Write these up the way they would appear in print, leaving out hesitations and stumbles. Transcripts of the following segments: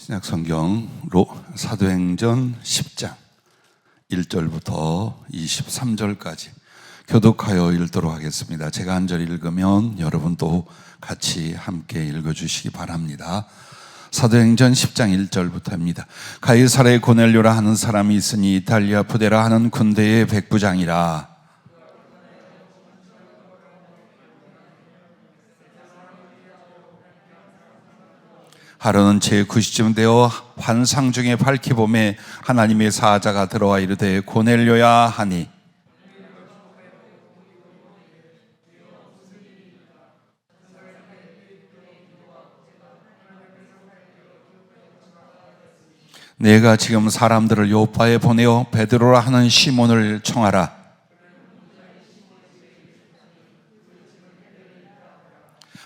신약성경로 사도행전 10장 1절부터 23절까지 교독하여 읽도록 하겠습니다. 제가 한 절 읽으면 여러분도 같이 함께 읽어주시기 바랍니다. 사도행전 10장 1절부터입니다. 가이사랴에 고넬료라 하는 사람이 있으니 이탈리아 부데라 하는 군대의 백부장이라. 하루는 제9시쯤 되어 환상 중에 밝히 보매 하나님의 사자가 들어와 이르되 고넬료야 하니, 내가 지금 사람들을 요파에 보내어 베드로라 하는 시몬을 청하라.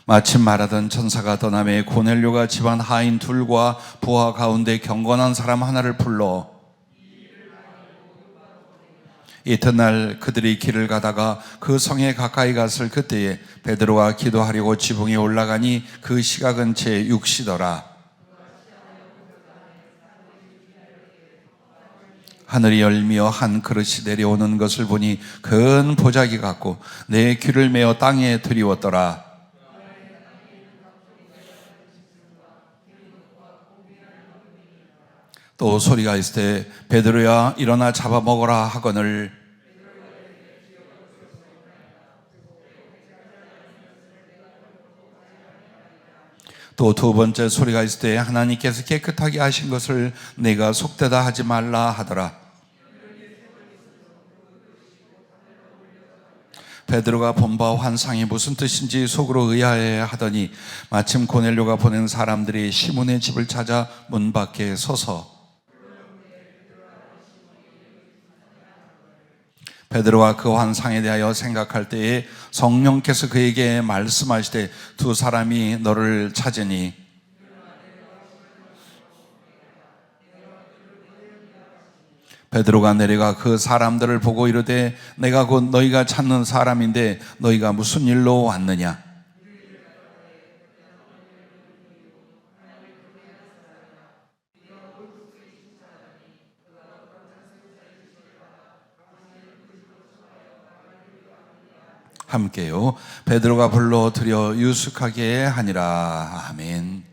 마침 말하던 천사가 떠나매 고넬료가 집안 하인 둘과 부하 가운데 경건한 사람 하나를 불러 이튿날 그들이 길을 가다가 그 성에 가까이 갔을 그때에 베드로가 기도하려고 지붕에 올라가니 그 시각은 제6시더라. 하늘이 열리며 한 그릇이 내려오는 것을 보니 큰 보자기 같고 내 귀를 메어 땅에 들이웠더라. 또 소리가 있을 때 베드로야 일어나 잡아먹어라 하거늘 또 두 번째 소리가 있을 때 하나님께서 깨끗하게 하신 것을 내가 속되다 하지 말라 하더라. 베드로가 본 바 환상이 무슨 뜻인지 속으로 의아해 하더니 마침 고넬료가 보낸 사람들이 시몬의 집을 찾아 문 밖에 서서 베드로가 그 환상에 대하여 생각할 때에 성령께서 그에게 말씀하시되 두 사람이 너를 찾으니 베드로가 내려가 그 사람들을 보고 이르되 내가 곧 너희가 찾는 사람인데 너희가 무슨 일로 왔느냐? 함께요. 베드로가 불러 들여 유숙하게 하니라. 아멘.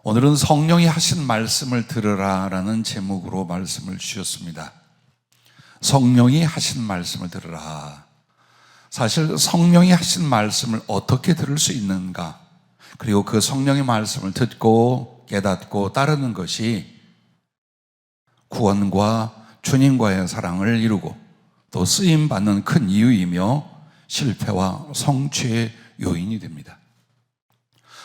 오늘은 성령이 하신 말씀을 들으라라는 제목으로 말씀을 주셨습니다. 성령이 하신 말씀을 들으라. 사실 성령이 하신 말씀을 어떻게 들을 수 있는가? 그리고 그 성령의 말씀을 듣고 깨닫고 따르는 것이 구원과 주님과의 사랑을 이루고 또 쓰임받는 큰 이유이며 실패와 성취의 요인이 됩니다.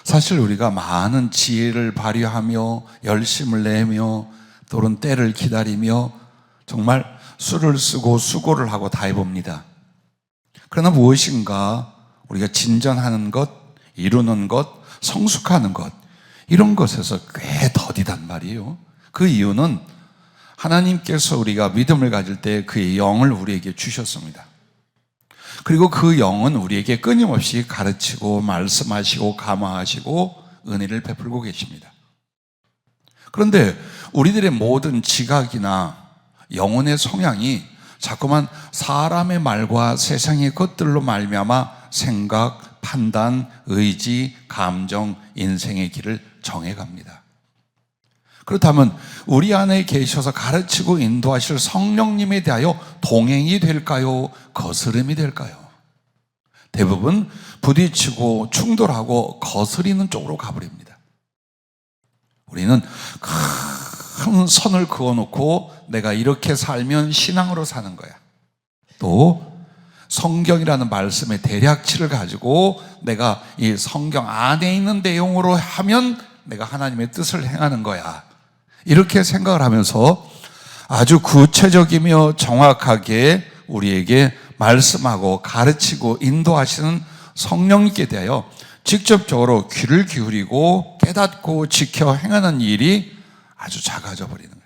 사실 우리가 많은 지혜를 발휘하며 열심을 내며 또는 때를 기다리며 정말 수를 쓰고 수고를 하고 다 해봅니다. 그러나 무엇인가 우리가 진전하는 것, 이루는 것, 성숙하는 것 이런 것에서 꽤 더디단 말이에요. 그 이유는 하나님께서 우리가 믿음을 가질 때 그의 영을 우리에게 주셨습니다. 그리고 그 영은 우리에게 끊임없이 가르치고 말씀하시고 감화하시고 은혜를 베풀고 계십니다. 그런데 우리들의 모든 지각이나 영혼의 성향이 자꾸만 사람의 말과 세상의 것들로 말미암아 생각, 판단, 의지, 감정, 인생의 길을 정해갑니다. 그렇다면 우리 안에 계셔서 가르치고 인도하실 성령님에 대하여 동행이 될까요? 거스름이 될까요? 대부분 부딪히고 충돌하고 거스리는 쪽으로 가버립니다. 우리는 큰 선을 그어놓고 내가 이렇게 살면 신앙으로 사는 거야. 또 성경이라는 말씀의 대략치를 가지고 내가 이 성경 안에 있는 내용으로 하면 내가 하나님의 뜻을 행하는 거야. 이렇게 생각을 하면서 아주 구체적이며 정확하게 우리에게 말씀하고 가르치고 인도하시는 성령님께 대하여 직접적으로 귀를 기울이고 깨닫고 지켜 행하는 일이 아주 작아져 버리는 거예요.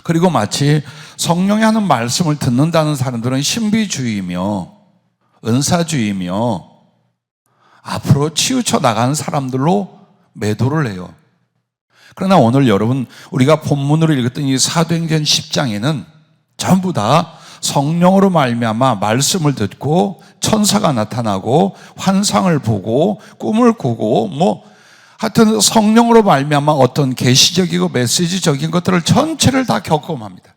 그리고 마치 성령이 하는 말씀을 듣는다는 사람들은 신비주의며 은사주의며 앞으로 치우쳐 나가는 사람들로 매도를 해요. 그러나 오늘 여러분, 우리가 본문으로 읽었던 이 사도행전 10장에는 전부 다 성령으로 말미암아 말씀을 듣고 천사가 나타나고 환상을 보고 꿈을 꾸고 하여튼 성령으로 말미암아 어떤 계시적이고 메시지적인 것들을 전체를 다 경험합니다.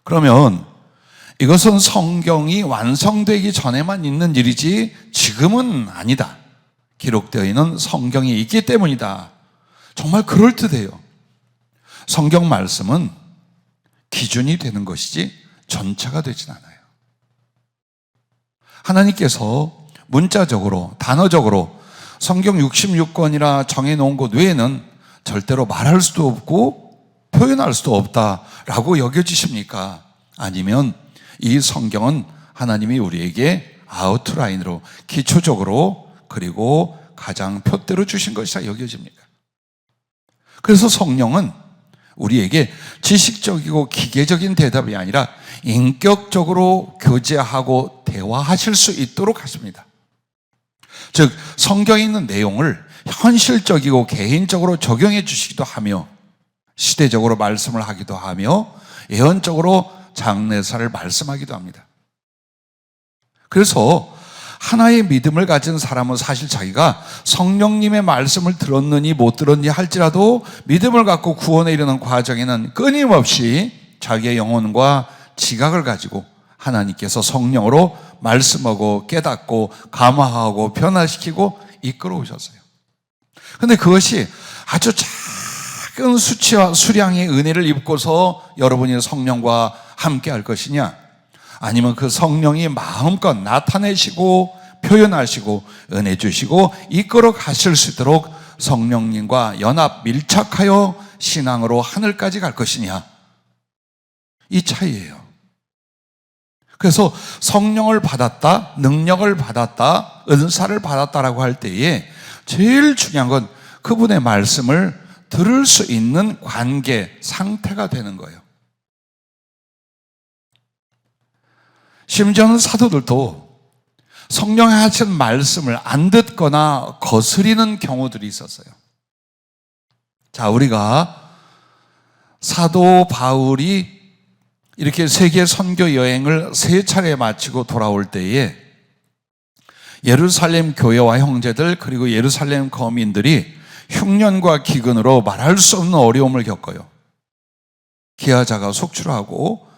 그러면 이것은 성경이 완성되기 전에만 있는 일이지 지금은 아니다. 기록되어 있는 성경이 있기 때문이다. 정말 그럴듯해요. 성경 말씀은 기준이 되는 것이지 전체가 되진 않아요. 하나님께서 문자적으로, 단어적으로 성경 66권이라 정해놓은 것 외에는 절대로 말할 수도 없고 표현할 수도 없다라고 여겨지십니까? 아니면 이 성경은 하나님이 우리에게 아웃라인으로, 기초적으로, 그리고 가장 표대로 주신 것이라 여겨집니까? 그래서 성령은 우리에게 지식적이고 기계적인 대답이 아니라 인격적으로 교제하고 대화하실 수 있도록 하십니다. 즉 성경에 있는 내용을 현실적이고 개인적으로 적용해 주시기도 하며 시대적으로 말씀을 하기도 하며 예언적으로 장래사를 말씀하기도 합니다. 그래서 하나의 믿음을 가진 사람은 사실 자기가 성령님의 말씀을 들었느니 못 들었니 할지라도 믿음을 갖고 구원에 이르는 과정에는 끊임없이 자기의 영혼과 지각을 가지고 하나님께서 성령으로 말씀하고 깨닫고 감화하고 변화시키고 이끌어 오셨어요. 그런데 그것이 아주 작은 수치와 수량의 은혜를 입고서 여러분이 성령과 함께 할 것이냐, 아니면 그 성령이 마음껏 나타내시고 표현하시고 은혜 주시고 이끌어 가실 수 있도록 성령님과 연합 밀착하여 신앙으로 하늘까지 갈 것이냐, 이 차이예요. 그래서 성령을 받았다, 능력을 받았다, 은사를 받았다라고 할 때에 제일 중요한 건 그분의 말씀을 들을 수 있는 관계, 상태가 되는 거예요. 심지어는 사도들도 성령이 하신 말씀을 안 듣거나 거스리는 경우들이 있었어요. 자, 우리가 사도 바울이 이렇게 세계 선교 여행을 3차례 마치고 돌아올 때에 예루살렘 교회와 형제들 그리고 예루살렘 거민들이 흉년과 기근으로 말할 수 없는 어려움을 겪어요. 기아자가 속출하고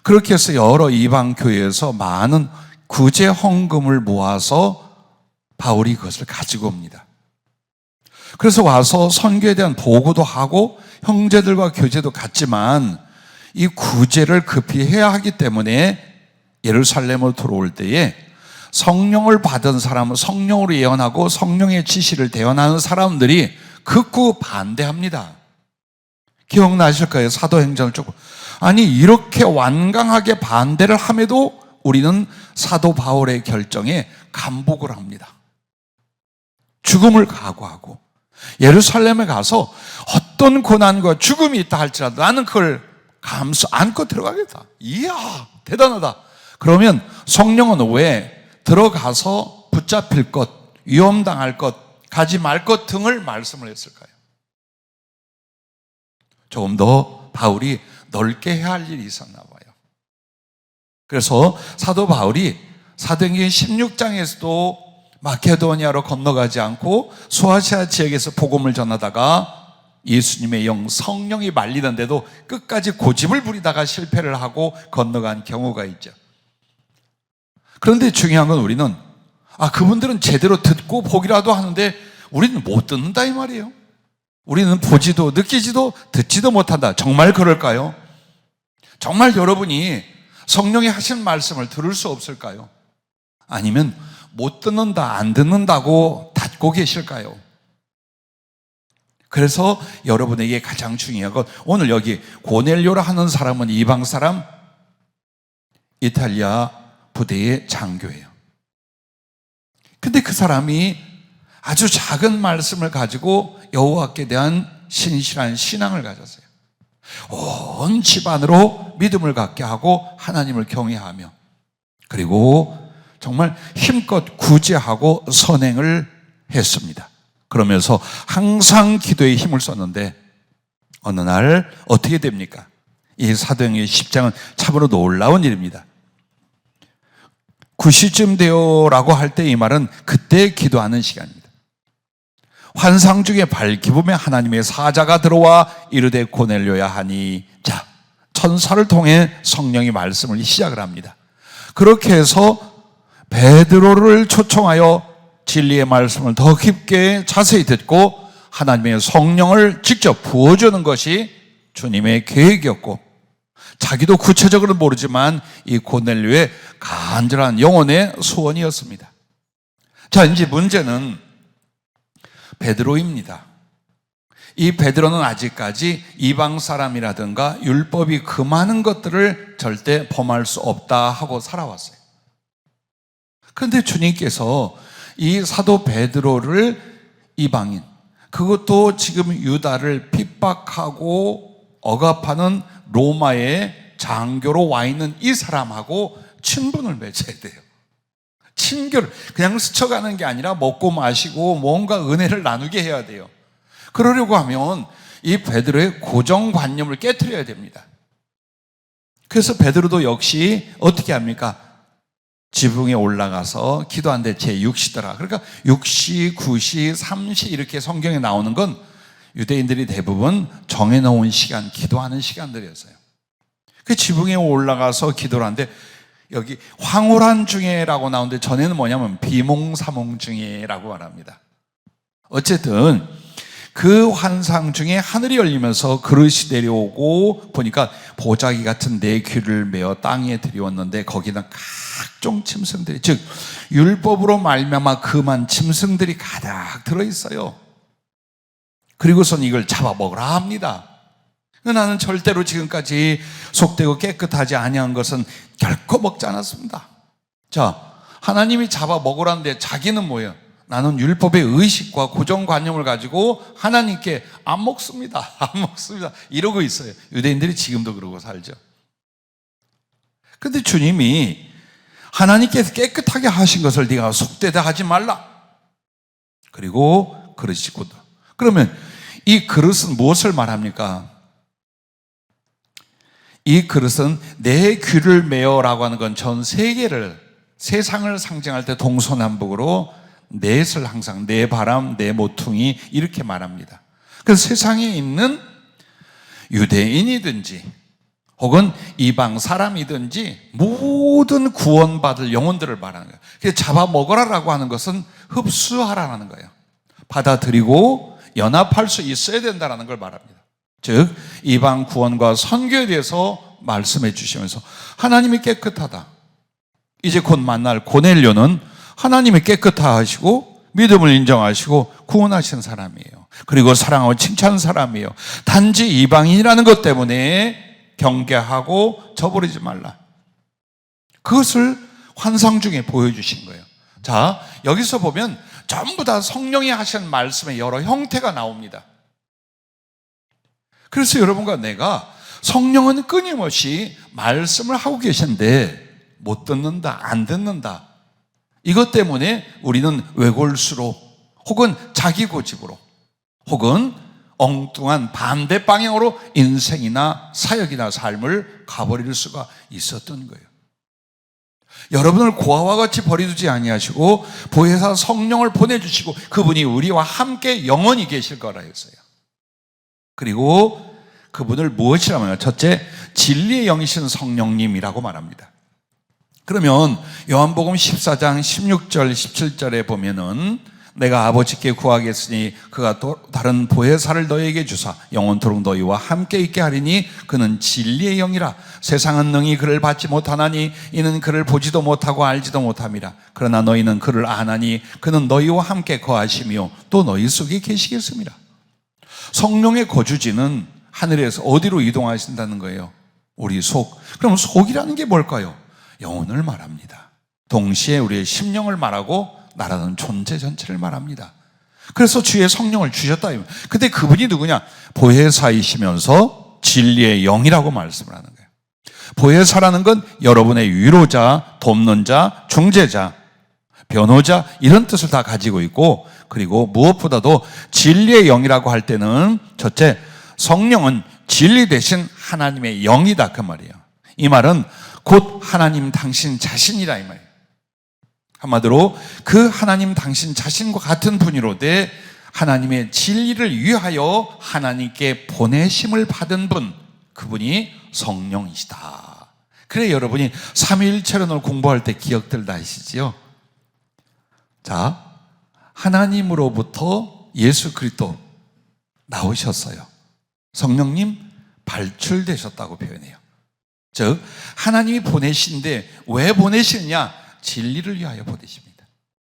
그렇게 해서 여러 이방 교회에서 많은 구제 헌금을 모아서 바울이 그것을 가지고 옵니다. 그래서 와서 선교에 대한 보고도 하고 형제들과 교제도 갖지만 이 구제를 급히 해야 하기 때문에 예루살렘으로 들어올 때에 성령을 받은 사람은 성령으로 예언하고 성령의 지시를 대언하는 사람들이 극구 반대합니다. 기억나실 거예요. 사도행전을 조금. 아니 이렇게 완강하게 반대를 함에도 우리는 사도 바울의 결정에 감복을 합니다. 죽음을 각오하고 예루살렘에 가서 어떤 고난과 죽음이 있다 할지라도 나는 그걸 안고 들어가겠다. 이야 대단하다. 그러면 성령은 왜 들어가서 붙잡힐 것, 위험당할 것, 가지 말 것 등을 말씀을 했을까요? 조금 더 바울이 넓게 해야 할 일이 있었나 봐요. 그래서 사도 바울이 사도행전 16장에서도 마케도니아로 건너가지 않고 소아시아 지역에서 복음을 전하다가 예수님의 영 성령이 말리는데도 끝까지 고집을 부리다가 실패를 하고 건너간 경우가 있죠. 그런데 중요한 건 우리는 그분들은 제대로 듣고 보기라도 하는데 우리는 못 듣는다 이 말이에요. 우리는 보지도 느끼지도 듣지도 못한다. 정말 그럴까요? 정말 여러분이 성령이 하신 말씀을 들을 수 없을까요? 아니면 못 듣는다, 안 듣는다고 닫고 계실까요? 그래서 여러분에게 가장 중요한 건 오늘 여기 고넬료라 하는 사람은 이방 사람, 이탈리아 부대의 장교예요. 근데 그 사람이 아주 작은 말씀을 가지고 여호와께 대한 신실한 신앙을 가졌어요. 온 집안으로 믿음을 갖게 하고 하나님을 경외하며 그리고 정말 힘껏 구제하고 선행을 했습니다. 그러면서 항상 기도에 힘을 썼는데 어느 날 어떻게 됩니까? 이 사도행전 10장은 참으로 놀라운 일입니다. 9시쯤 되어라고 할 때 이 말은 그때 기도하는 시간입니다. 환상 중에 발기품에 하나님의 사자가 들어와 이르되 고넬료야 하니, 자, 천사를 통해 성령이 말씀을 시작을 합니다. 그렇게 해서 베드로를 초청하여 진리의 말씀을 더 깊게 자세히 듣고 하나님의 성령을 직접 부어주는 것이 주님의 계획이었고, 자기도 구체적으로 모르지만 이 고넬료의 간절한 영혼의 소원이었습니다. 자, 이제 문제는 베드로입니다. 이 베드로는 아직까지 이방 사람이라든가 율법이 금하는 것들을 절대 범할 수 없다 하고 살아왔어요. 그런데 주님께서 이 사도 베드로를 이방인, 그것도 지금 유다를 핍박하고 억압하는 로마의 장교로 와 있는 이 사람하고 친분을 맺어야 돼요. 친교를 그냥 스쳐가는 게 아니라 먹고 마시고 뭔가 은혜를 나누게 해야 돼요. 그러려고 하면 이 베드로의 고정관념을 깨트려야 됩니다. 그래서 베드로도 역시 어떻게 합니까? 지붕에 올라가서 기도하는데 제6시더라. 그러니까 6시, 9시, 3시 이렇게 성경에 나오는 건 유대인들이 대부분 정해놓은 시간, 기도하는 시간들이었어요. 그 지붕에 올라가서 기도를 하는데 여기 황홀한 중에라고 나오는데 전에는 뭐냐면 비몽사몽 중에라고 말합니다. 어쨌든 그 환상 중에 하늘이 열리면서 그릇이 내려오고 보니까 보자기 같은 네 귀를 메어 땅에 들이웠는데 거기는 각종 짐승들이, 즉 율법으로 말미암아 금한 짐승들이 가득 들어있어요. 그리고선 이걸 잡아먹으라 합니다. 나는 절대로 지금까지 속되고 깨끗하지 아니한 것은 결코 먹지 않았습니다. 자, 하나님이 잡아먹으라는데 자기는 뭐예요? 나는 율법의 의식과 고정관념을 가지고 하나님께 안 먹습니다. 안 먹습니다. 이러고 있어요. 유대인들이 지금도 그러고 살죠. 그런데 주님이 하나님께서 깨끗하게 하신 것을 네가 속되다 하지 말라. 그리고 그러시고, 그러면 이 그릇은 무엇을 말합니까? 이 그릇은 내 귀를 메어라고 하는 건 전 세계를, 세상을 상징할 때 동서남북으로 넷을 항상 내 바람, 내 모퉁이 이렇게 말합니다. 그래서 세상에 있는 유대인이든지 혹은 이방 사람이든지 모든 구원받을 영혼들을 말하는 거예요. 그래서 잡아먹으라라고 하는 것은 흡수하라는 거예요. 받아들이고 연합할 수 있어야 된다는 걸 말합니다. 즉 이방 구원과 선교에 대해서 말씀해 주시면서 하나님이 깨끗하다. 이제 곧 만날 고넬료는 하나님이 깨끗하시고 믿음을 인정하시고 구원하신 사람이에요. 그리고 사랑하고 칭찬하는 사람이에요. 단지 이방인이라는 것 때문에 경계하고 저버리지 말라. 그것을 환상 중에 보여주신 거예요. 자, 여기서 보면 전부 다 성령이 하신 말씀의 여러 형태가 나옵니다. 그래서 여러분과 내가 성령은 끊임없이 말씀을 하고 계신데 못 듣는다, 안 듣는다. 이것 때문에 우리는 외골수로 혹은 자기 고집으로 혹은 엉뚱한 반대 방향으로 인생이나 사역이나 삶을 가버릴 수가 있었던 거예요. 여러분을 고아와 같이 버려두지 아니하시고 보혜사 성령을 보내주시고 그분이 우리와 함께 영원히 계실 거라 했어요. 그리고 그분을 무엇이라고 하냐? 첫째, 진리의 영이신 성령님이라고 말합니다. 그러면 요한복음 14장 16절 17절에 보면은 내가 아버지께 구하겠으니 그가 또 다른 보혜사를 너희에게 주사 영원토록 너희와 함께 있게 하리니 그는 진리의 영이라. 세상은 능히 그를 받지 못하나니 이는 그를 보지도 못하고 알지도 못함이라. 그러나 너희는 그를 아나니 그는 너희와 함께 거하시며 또 너희 속에 계시겠습니다. 성령의 거주지는 하늘에서 어디로 이동하신다는 거예요? 우리 속. 그럼 속이라는 게 뭘까요? 영혼을 말합니다. 동시에 우리의 심령을 말하고 나라는 존재 전체를 말합니다. 그래서 주의 성령을 주셨다. 근데 그분이 누구냐? 보혜사이시면서 진리의 영이라고 말씀을 하는 거예요. 보혜사라는 건 여러분의 위로자, 돕는 자, 중재자, 변호자 이런 뜻을 다 가지고 있고 그리고 무엇보다도 진리의 영이라고 할 때는 첫째, 성령은 진리 대신 하나님의 영이다 그 말이에요. 이 말은 곧 하나님 당신 자신이라 이 말이에요. 한마디로 그 하나님 당신 자신과 같은 분이로되 하나님의 진리를 위하여 하나님께 보내심을 받은 분, 그분이 성령이시다. 그래 여러분이 삼위일체론을 공부할 때 기억들 나시지요? 자, 하나님으로부터 예수 그리스도 나오셨어요. 성령님 발출되셨다고 표현해요. 즉 하나님이 보내신데 왜 보내시느냐? 진리를 위하여 보내십니다.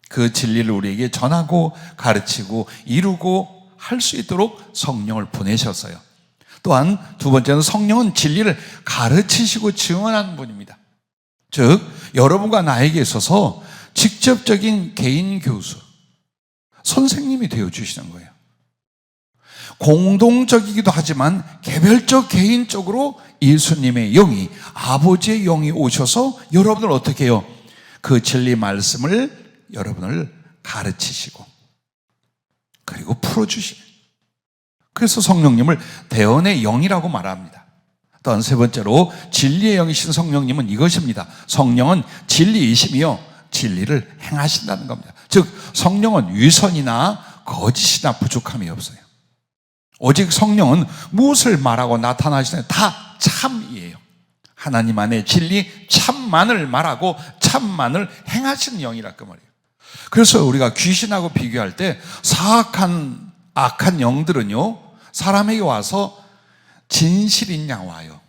그 진리를 우리에게 전하고 가르치고 이루고 할 수 있도록 성령을 보내셨어요. 또한 두 번째는 성령은 진리를 가르치시고 증언하는 분입니다. 즉 여러분과 나에게 있어서 직접적인 개인 교수, 선생님이 되어주시는 거예요. 공동적이기도 하지만 개별적 개인적으로 예수님의 영이, 아버지의 영이 오셔서 여러분을 어떻게 해요? 그 진리 말씀을 여러분을 가르치시고 그리고 풀어주시는, 그래서 성령님을 대언의 영이라고 말합니다. 또한 세 번째로 진리의 영이신 성령님은 이것입니다. 성령은 진리이시며 진리를 행하신다는 겁니다. 즉 성령은 위선이나 거짓이나 부족함이 없어요. 오직 성령은 무엇을 말하고 나타나시나요? 다 참이에요. 하나님 안에 진리 참만을 말하고 참만을 행하시는 영이라 그 말이에요. 그래서 우리가 귀신하고 비교할 때 사악한 악한 영들은요 사람에게 와서 진실인 양 와요.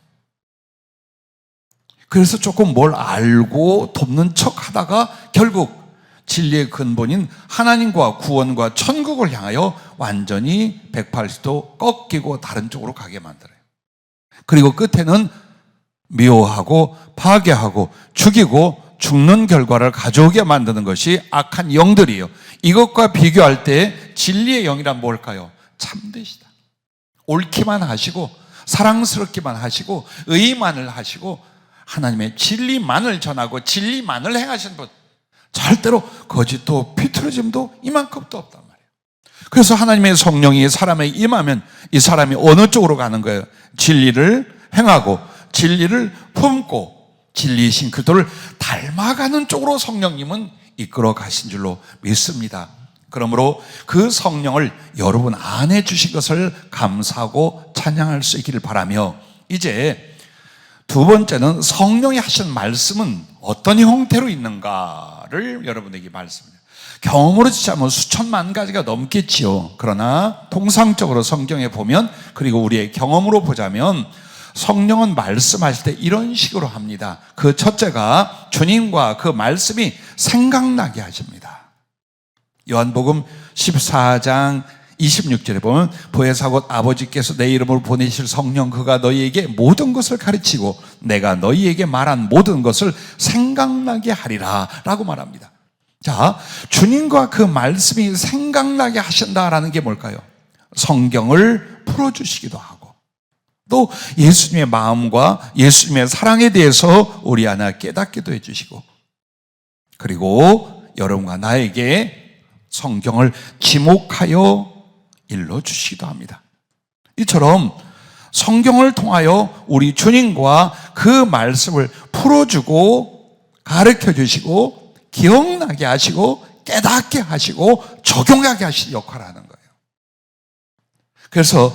그래서 조금 뭘 알고 돕는 척 하다가 결국 진리의 근본인 하나님과 구원과 천국을 향하여 완전히 180도 꺾이고 다른 쪽으로 가게 만들어요. 그리고 끝에는 미워하고 파괴하고 죽이고 죽는 결과를 가져오게 만드는 것이 악한 영들이에요. 이것과 비교할 때 진리의 영이란 뭘까요? 참되시다. 옳기만 하시고 사랑스럽기만 하시고 의만을 하시고 하나님의 진리만을 전하고 진리만을 행하시는 분, 절대로 거짓도 비틀어짐도 이만큼도 없단 말이에요. 그래서 하나님의 성령이 사람에게 임하면 이 사람이 어느 쪽으로 가는 거예요? 진리를 행하고 진리를 품고 진리이신 그리스도를 닮아가는 쪽으로 성령님은 이끌어 가신 줄로 믿습니다. 그러므로 그 성령을 여러분 안에 주신 것을 감사하고 찬양할 수 있기를 바라며, 이제 두 번째는 성령이 하신 말씀은 어떤 형태로 있는가를 여러분에게 말씀드려요. 경험으로 치자면 수천만 가지가 넘겠지요. 그러나 통상적으로 성경에 보면, 그리고 우리의 경험으로 보자면 성령은 말씀하실 때 이런 식으로 합니다. 그 첫째가 주님과 그 말씀이 생각나게 하십니다. 요한복음 14장 26절에 보면 보혜사 곧 아버지께서 내 이름으로 보내실 성령 그가 너희에게 모든 것을 가르치고 내가 너희에게 말한 모든 것을 생각나게 하리라 라고 말합니다. 자, 주님과 그 말씀이 생각나게 하신다라는 게 뭘까요? 성경을 풀어주시기도 하고 또 예수님의 마음과 예수님의 사랑에 대해서 우리 안에 깨닫기도 해주시고, 그리고 여러분과 나에게 성경을 지목하여 일러주시기도 합니다. 이처럼 성경을 통하여 우리 주님과 그 말씀을 풀어주고 가르쳐주시고 기억나게 하시고 깨닫게 하시고 적용하게 하시는 역할을 하는 거예요. 그래서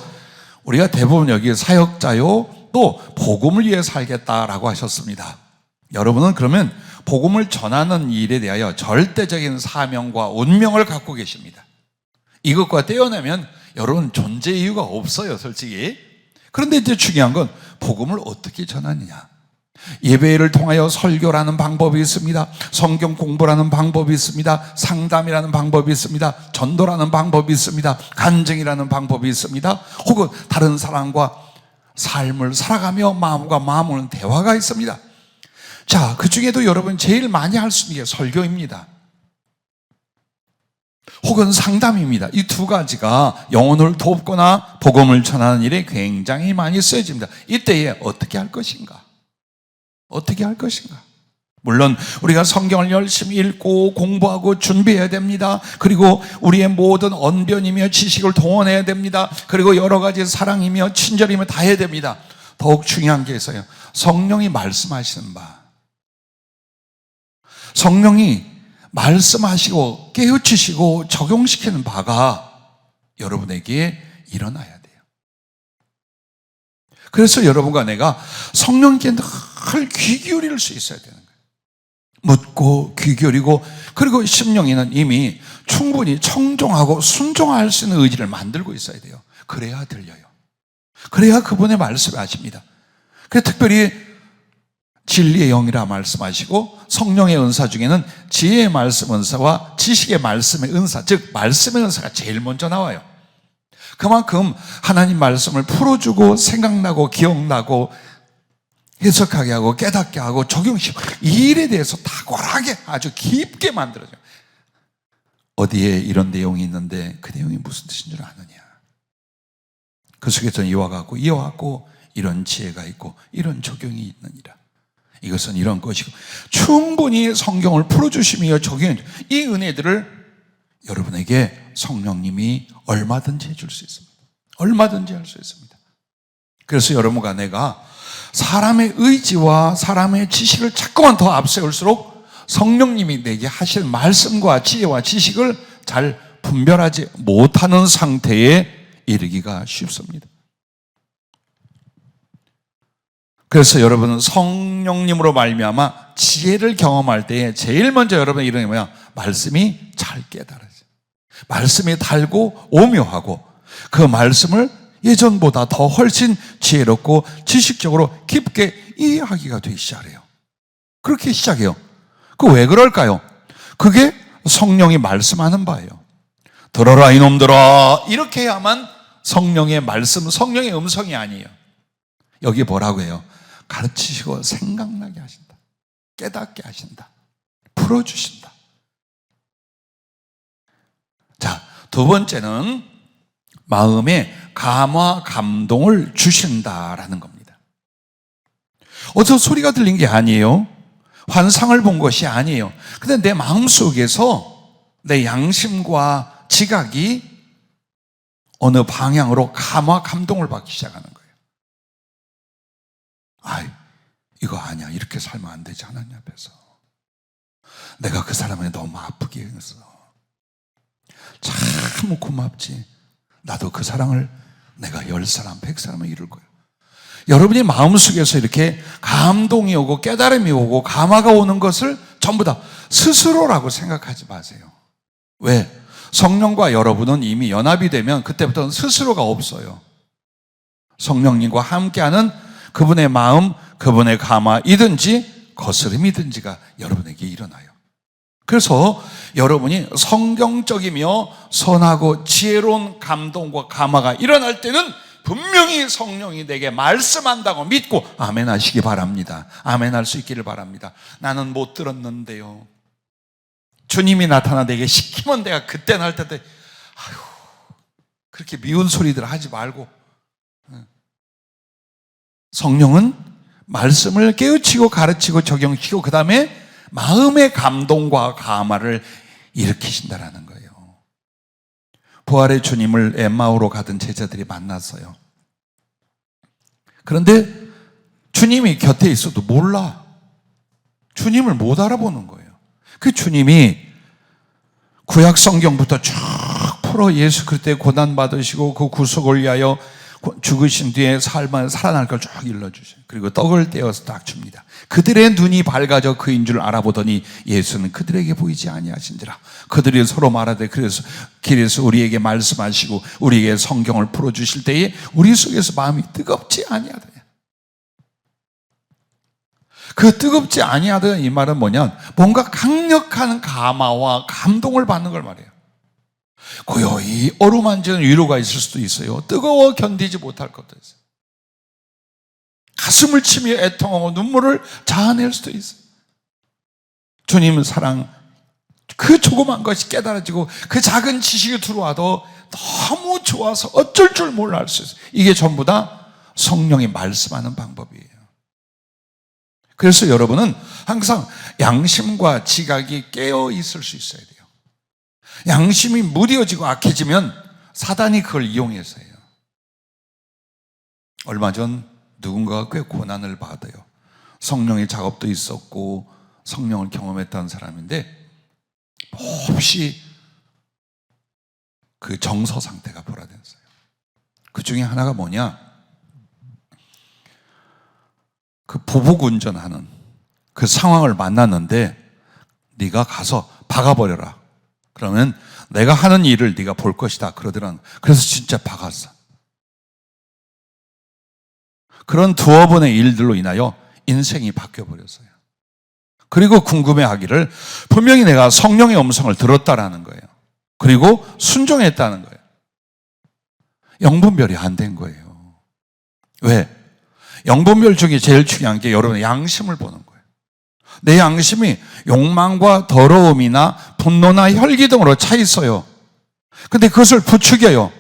우리가 대부분 여기 사역자요 또 복음을 위해 살겠다라고 하셨습니다. 여러분은 그러면 복음을 전하는 일에 대하여 절대적인 사명과 운명을 갖고 계십니다. 이것과 떼어내면 여러분 존재 이유가 없어요, 솔직히. 그런데 이제 중요한 건 복음을 어떻게 전하느냐. 예배를 통하여 설교라는 방법이 있습니다. 성경 공부라는 방법이 있습니다. 상담이라는 방법이 있습니다. 전도라는 방법이 있습니다. 간증이라는 방법이 있습니다. 혹은 다른 사람과 삶을 살아가며 마음과 마음을 대화가 있습니다. 자, 그 중에도 여러분 제일 많이 할 수 있는 게 설교입니다. 혹은 상담입니다. 이 두 가지가 영혼을 돕거나 복음을 전하는 일에 굉장히 많이 쓰여집니다. 이때에 어떻게 할 것인가? 어떻게 할 것인가? 물론 우리가 성경을 열심히 읽고 공부하고 준비해야 됩니다. 그리고 우리의 모든 언변이며 지식을 동원해야 됩니다. 그리고 여러 가지 사랑이며 친절이며 다 해야 됩니다. 더욱 중요한 게 있어요. 성령이 말씀하시는 바, 성령이 말씀하시고 깨우치시고 적용시키는 바가 여러분에게 일어나야 돼요. 그래서 여러분과 내가 성령께 늘 귀 기울일 수 있어야 되는 거예요. 묻고 귀 기울이고, 그리고 심령에는 이미 충분히 청종하고 순종할 수 있는 의지를 만들고 있어야 돼요. 그래야 들려요. 그래야 그분의 말씀을 아십니다. 그래서 특별히 진리의 영이라 말씀하시고, 성령의 은사 중에는 지혜의 말씀 은사와 지식의 말씀의 은사, 즉 말씀의 은사가 제일 먼저 나와요. 그만큼 하나님 말씀을 풀어주고 생각나고 기억나고 해석하게 하고 깨닫게 하고 적용시키고, 이 일에 대해서 탁월하게 아주 깊게 만들어줘요. 어디에 이런 내용이 있는데 그 내용이 무슨 뜻인 줄 아느냐, 그 속에서는 이와 같고 이런 지혜가 있고 이런 적용이 있느니라. 이것은 이런 것이고, 충분히 성경을 풀어주시며 적용해, 이 은혜들을 여러분에게 성령님이 얼마든지 해줄 수 있습니다. 얼마든지 할 수 있습니다. 그래서 여러분과 내가 사람의 의지와 사람의 지식을 자꾸만 더 앞세울수록 성령님이 내게 하실 말씀과 지혜와 지식을 잘 분별하지 못하는 상태에 이르기가 쉽습니다. 그래서 여러분은 성령님으로 말미암아 지혜를 경험할 때에 제일 먼저 여러분의 이런 게 뭐야? 말씀이 잘 깨달아져요. 말씀이 달고 오묘하고, 그 말씀을 예전보다 더 훨씬 지혜롭고 지식적으로 깊게 이해하기가 되기 시작해요. 그렇게 시작해요. 그 왜 그럴까요? 그게 성령이 말씀하는 바예요. 들어라 이놈들아, 이렇게 해야만 성령의 말씀, 성령의 음성이 아니에요. 여기 뭐라고 해요? 가르치시고 생각나게 하신다, 깨닫게 하신다, 풀어주신다. 자, 두 번째는 마음에 감화 감동을 주신다라는 겁니다. 어디서 소리가 들린 게 아니에요. 환상을 본 것이 아니에요. 근데 내 마음속에서 내 양심과 지각이 어느 방향으로 감화 감동을 받기 시작하는 거예요. 아이, 이거 아니야, 이렇게 살면 안 되지, 하나님 앞에서. 내가 그 사람을 너무 아프게 했어. 참 고맙지. 나도 그 사랑을 내가 10사람, 100사람을 이룰 거예요. 여러분이 마음속에서 이렇게 감동이 오고 깨달음이 오고 감화가 오는 것을 전부 다 스스로라고 생각하지 마세요. 왜? 성령과 여러분은 이미 연합이 되면 그때부터는 스스로가 없어요. 성령님과 함께하는 그분의 마음, 그분의 감화이든지 거스름이든지가 여러분에게 일어나요. 그래서 여러분이 성경적이며 선하고 지혜로운 감동과 감화가 일어날 때는 분명히 성령이 내게 말씀한다고 믿고 아멘 하시기 바랍니다. 아멘 할 수 있기를 바랍니다. 나는 못 들었는데요. 주님이 나타나 내게 시키면 내가 그때는 할 텐데, 아유, 그렇게 미운 소리들 하지 말고. 성령은 말씀을 깨우치고 가르치고 적용시키고 그 다음에 마음의 감동과 감화를 일으키신다라는 거예요. 부활의 주님을 엠마오로 가던 제자들이 만났어요. 그런데 주님이 곁에 있어도 몰라. 주님을 못 알아보는 거예요. 그 주님이 구약 성경부터 쭉 풀어 예수 그리스도의 고난 받으시고 그 구속을 위하여 죽으신 뒤에 살아날 걸 쭉 일러주셔요. 그리고 떡을 떼어서 딱 줍니다. 그들의 눈이 밝아져 그인 줄 알아보더니 예수는 그들에게 보이지 아니하신지라. 그들이 서로 말하되 그래서 길에서 우리에게 말씀하시고 우리에게 성경을 풀어주실 때에 우리 속에서 마음이 뜨겁지 아니하더냐. 그 뜨겁지 아니하더냐 이 말은 뭐냐, 뭔가 강력한 감화와 감동을 받는 걸 말해요. 고요히 어루만지는 위로가 있을 수도 있어요. 뜨거워 견디지 못할 것도 있어요. 가슴을 치며 애통하고 눈물을 자아낼 수도 있어요. 주님 사랑, 그 조그만 것이 깨달아지고 그 작은 지식이 들어와도 너무 좋아서 어쩔 줄 몰라 할 수 있어요. 이게 전부 다 성령이 말씀하는 방법이에요. 그래서 여러분은 항상 양심과 지각이 깨어 있을 수 있어야 돼요. 양심이 무뎌지고 악해지면 사단이 그걸 이용해서 해요. 얼마 전 누군가가 꽤 고난을 받아요. 성령의 작업도 있었고 성령을 경험했다는 사람인데 몹시 그 정서 상태가 변화됐어요. 그 중에 하나가 뭐냐? 그 보복 운전하는 그 상황을 만났는데 네가 가서 박아버려라. 그러면 내가 하는 일을 네가 볼 것이다. 그러더라는. 그래서 진짜 박았어. 그런 두어 번의 일들로 인하여 인생이 바뀌어버렸어요. 그리고 궁금해하기를 분명히 내가 성령의 음성을 들었다라는 거예요. 그리고 순종했다는 거예요. 영분별이 안 된 거예요. 왜? 영분별 중에 제일 중요한 게 여러분의 양심을 보는 거예요. 내 양심이 욕망과 더러움이나 분노나 혈기 등으로 차 있어요. 근데 그것을 부추겨요.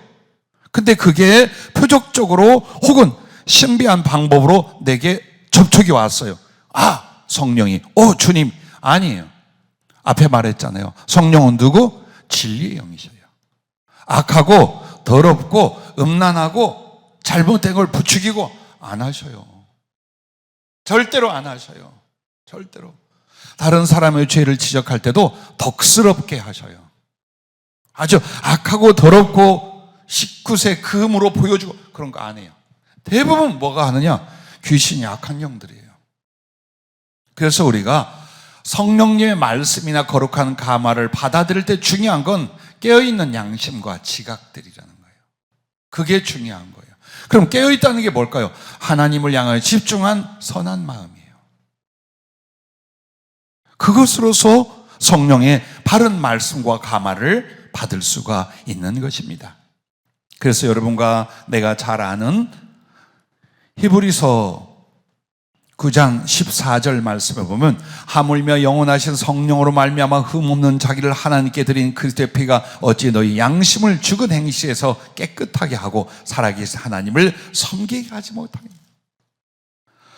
근데 그게 표적적으로 혹은 신비한 방법으로 내게 접촉이 왔어요. 아, 성령이, 주님. 아니에요. 앞에 말했잖아요. 성령은 누구? 진리의 영이셔요. 악하고 더럽고 음란하고 잘못된 걸 부추기고 안 하셔요. 절대로 안 하셔요. 절대로. 다른 사람의 죄를 지적할 때도 덕스럽게 하셔요. 아주 악하고 더럽고 19세 금으로 보여주고 그런 거 안 해요. 대부분 뭐가 하느냐? 귀신이 악한 영들이에요. 그래서 우리가 성령님의 말씀이나 거룩한 가마를 받아들일 때 중요한 건 깨어있는 양심과 지각들이라는 거예요. 그게 중요한 거예요. 그럼 깨어있다는 게 뭘까요? 하나님을 향하여 집중한 선한 마음이에요. 그것으로서 성령의 바른 말씀과 가마를 받을 수가 있는 것입니다. 그래서 여러분과 내가 잘 아는 히브리서 9장 14절 말씀에 보면 하물며 영원하신 성령으로 말미암아 흠없는 자기를 하나님께 드린 그리스도의 피가 어찌 너희 양심을 죽은 행실에서 깨끗하게 하고 살아계신 하나님을 섬기게 하지 못하겠냐.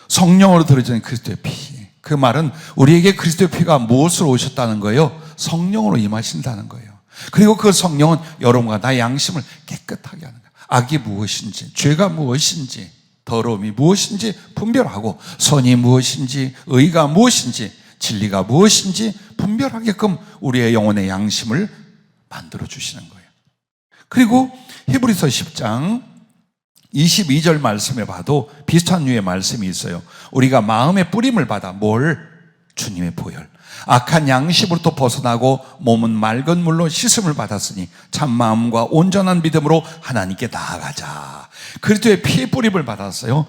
성령으로 들어진 그리스도의 피. 그 말은 우리에게 그리스도의 피가 무엇으로 오셨다는 거예요? 성령으로 임하신다는 거예요. 그리고 그 성령은 여러분과 나의 양심을 깨끗하게 하는 거예요. 악이 무엇인지, 죄가 무엇인지, 더러움이 무엇인지 분별하고 선이 무엇인지, 의가 무엇인지, 진리가 무엇인지 분별하게끔 우리의 영혼의 양심을 만들어 주시는 거예요. 그리고 히브리서 10장 22절 말씀에 봐도 비슷한 류의 말씀이 있어요. 우리가 마음의 뿌림을 받아 주님의 보혈. 악한 양심으로부터 벗어나고 몸은 맑은 물로 씻음을 받았으니 참 마음과 온전한 믿음으로 하나님께 나아가자. 그리스도의 피의 뿌림을 받았어요.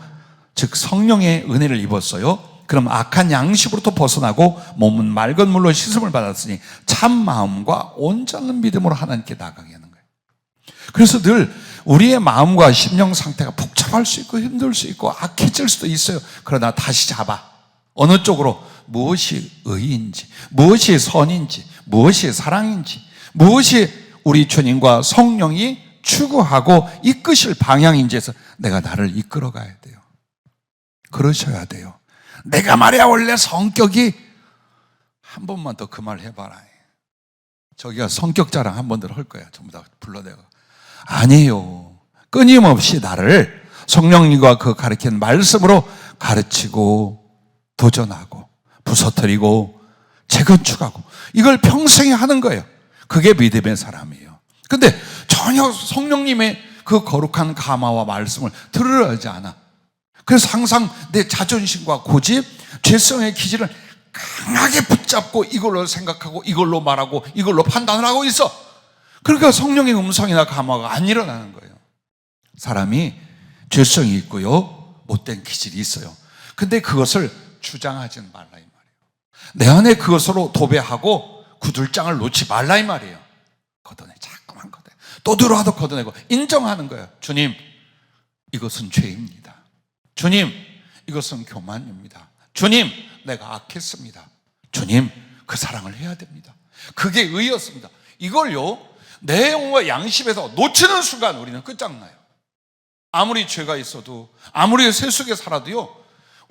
즉 성령의 은혜를 입었어요. 그럼 악한 양심으로부터 벗어나고 몸은 맑은 물로 씻음을 받았으니 참 마음과 온전한 믿음으로 하나님께 나아가게 하는 거예요. 그래서 늘 우리의 마음과 심령 상태가 복잡할 수 있고 힘들 수 있고 악해질 수도 있어요. 그러나 다시 잡아. 어느 쪽으로? 무엇이 의인지, 무엇이 선인지, 무엇이 사랑인지, 무엇이 우리 주님과 성령이 추구하고 이끄실 방향인지에서 내가 나를 이끌어 가야 돼요. 그러셔야 돼요. 내가 말이야 원래 성격이 한 번만 더 그 말 해봐라. 저기가 성격 자랑 한 번들 할 거야. 전부 다 불러내가. 아니에요. 끊임없이 나를 성령님과 그 가르친 말씀으로 가르치고 도전하고 부서뜨리고 재건축하고 이걸 평생에 하는 거예요. 그게 믿음의 사람이에요. 근데 전혀 성령님의 그 거룩한 가마와 말씀을 들으려 하지 않아. 그래서 항상 내 자존심과 고집, 죄성의 기질을 강하게 붙잡고 이걸로 생각하고 이걸로 말하고 이걸로 판단을 하고 있어. 그러니까 성령의 음성이나 가마가 안 일어나는 거예요. 사람이 죄성이 있고요, 못된 기질이 있어요. 근데 그것을 주장하지는 말라 이 말이에요. 내 안에 그것으로 도배하고 구들장을 놓지 말라 이 말이에요. 걷어내, 자꾸만 걷어내. 또 들어와도 걷어내고 인정하는 거예요. 주님, 이것은 죄입니다. 주님, 이것은 교만입니다. 주님, 내가 악했습니다. 주님, 그 사랑을 해야 됩니다. 그게 의였습니다. 이걸요, 내 영과 양심에서 놓치는 순간 우리는 끝장나요. 아무리 죄가 있어도, 아무리 세속에 살아도요,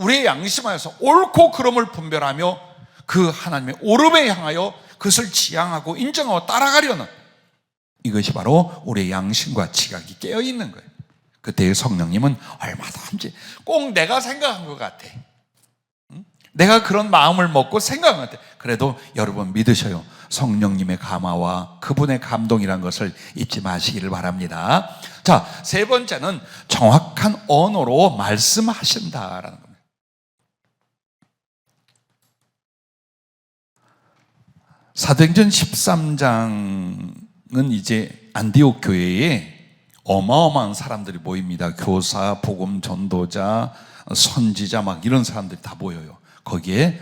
우리의 양심 안에서 옳고 그름을 분별하며 그 하나님의 오름에 향하여 그것을 지향하고 인정하고 따라가려는, 이것이 바로 우리의 양심과 지각이 깨어있는 거예요. 그때 성령님은 얼마든지 꼭 내가 생각한 것 같아, 내가 그런 마음을 먹고 생각한 것 같아. 그래도 여러분 믿으셔요. 성령님의 감화와 그분의 감동이라는 것을 잊지 마시기를 바랍니다. 자, 세 번째는 정확한 언어로 말씀하신다라는 겁니다. 사도행전 13장은 이제 안디옥 교회에 어마어마한 사람들이 모입니다. 교사, 복음 전도자, 선지자 막 이런 사람들이 다 모여요. 거기에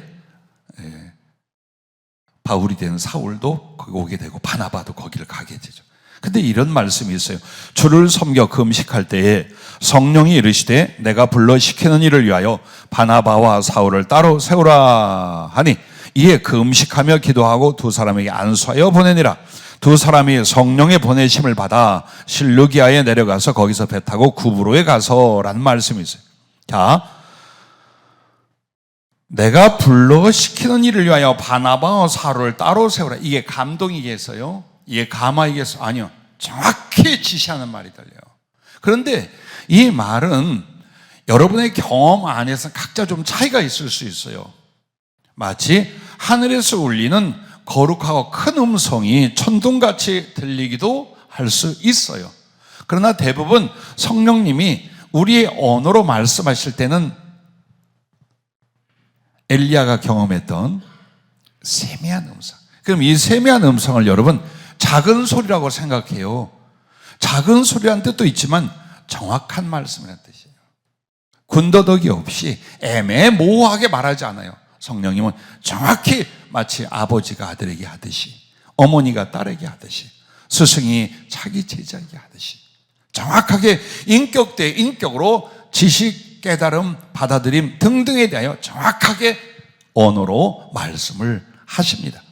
바울이 된 사울도 거기 오게 되고 바나바도 거기를 가게 되죠. 근데 이런 말씀이 있어요. 주를 섬겨 금식할 때에 성령이 이르시되 내가 불러 시키는 일을 위하여 바나바와 사울을 따로 세우라 하니 이에 금식하며 기도하고 두 사람에게 안수하여 보내니라. 두 사람이 성령의 보내심을 받아 실루기아에 내려가서 거기서 배 타고 구브로에 가서라는 말씀이 있어요. 자, 내가 불러 시키는 일을 위하여 바나바와 사울을 따로 세우라. 이게 감동이겠어요? 이게 감화이겠어요? 아니요. 정확히 지시하는 말이 들려요. 그런데 이 말은 여러분의 경험 안에서 각자 좀 차이가 있을 수 있어요. 마치 하늘에서 울리는 거룩하고 큰 음성이 천둥같이 들리기도 할 수 있어요. 그러나 대부분 성령님이 우리의 언어로 말씀하실 때는 엘리야가 경험했던 세미한 음성. 그럼 이 세미한 음성을 여러분 작은 소리라고 생각해요. 작은 소리라는 뜻도 있지만 정확한 말씀이라는 뜻이에요. 군더더기 없이 애매모호하게 말하지 않아요. 성령님은 정확히 마치 아버지가 아들에게 하듯이, 어머니가 딸에게 하듯이, 스승이 자기 제자에게 하듯이 정확하게 인격 대 인격으로 지식, 깨달음, 받아들임 등등에 대하여 정확하게 언어로 말씀을 하십니다.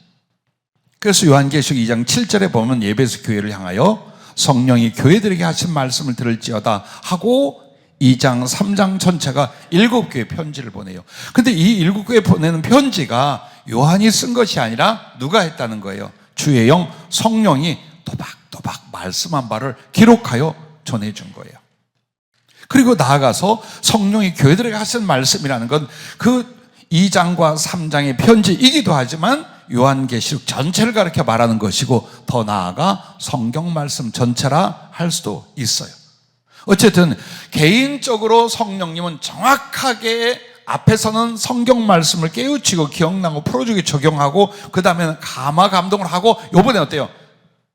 그래서 요한계시록 2장 7절에 보면 에베소 교회를 향하여 성령이 교회들에게 하신 말씀을 들을지어다 하고 2장, 3장 전체가 7교회 편지를 보내요. 근데 이 7교회 보내는 편지가 요한이 쓴 것이 아니라 누가 했다는 거예요? 주의 영 성령이 또박또박 말씀한 바를 기록하여 전해준 거예요. 그리고 나아가서 성령이 교회들에게 하신 말씀이라는 건 그 2장과 3장의 편지이기도 하지만 요한계시록 전체를 가르쳐 말하는 것이고 더 나아가 성경 말씀 전체라 할 수도 있어요. 어쨌든 개인적으로 성령님은 정확하게 앞에서는 성경 말씀을 깨우치고 기억나고 풀어주기 적용하고 그 다음에는 감화 감동을 하고 요번에 어때요?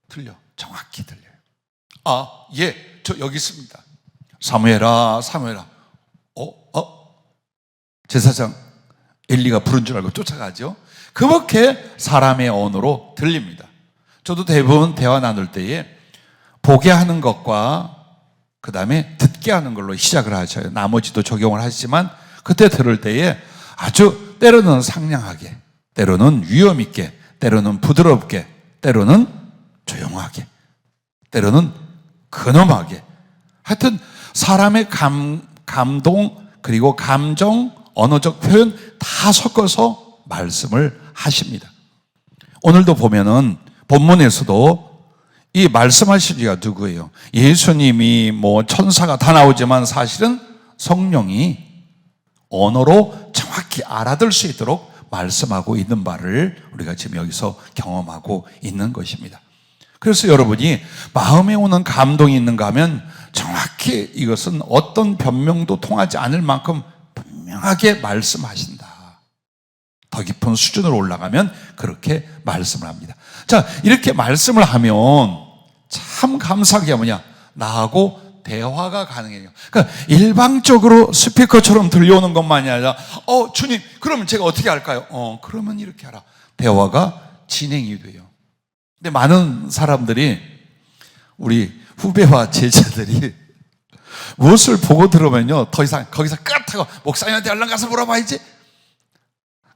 들려. 정확히 들려요. 아, 예, 저 여기 있습니다. 사무엘아, 사무엘아. 제사장 엘리가 부른 줄 알고 쫓아가죠. 그렇게 사람의 언어로 들립니다. 저도 대부분 대화 나눌 때에 보게 하는 것과 그 다음에 듣게 하는 걸로 시작을 하셔요. 나머지도 적용을 하시지만 그때 들을 때에 아주 때로는 상냥하게, 때로는 위험 있게, 때로는 부드럽게, 때로는 조용하게, 때로는 근엄하게, 하여튼 사람의 감동 그리고 감정, 언어적 표현 다 섞어서 말씀을 하십니다. 오늘도 보면은 본문에서도 이 말씀하실 이가 누구예요? 예수님이 뭐 천사가 다 나오지만 사실은 성령이 언어로 정확히 알아들 수 있도록 말씀하고 있는 바를 우리가 지금 여기서 경험하고 있는 것입니다. 그래서 여러분이 마음에 오는 감동이 있는가 하면 정확히 이것은 어떤 변명도 통하지 않을 만큼 분명하게 말씀하신다. 더 깊은 수준으로 올라가면 그렇게 말씀을 합니다. 자, 이렇게 말씀을 하면 참 감사한 게 뭐냐? 나하고 대화가 가능해요. 그러니까 일방적으로 스피커처럼 들려오는 것만이 아니라 주님, 그러면 제가 어떻게 할까요? 그러면 이렇게 하라. 대화가 진행이 돼요. 근데 많은 사람들이 우리 후배와 제자들이 무엇을 보고 들으면요, 더 이상 거기서 끝하고 목사님한테 얼른 가서 물어봐야지,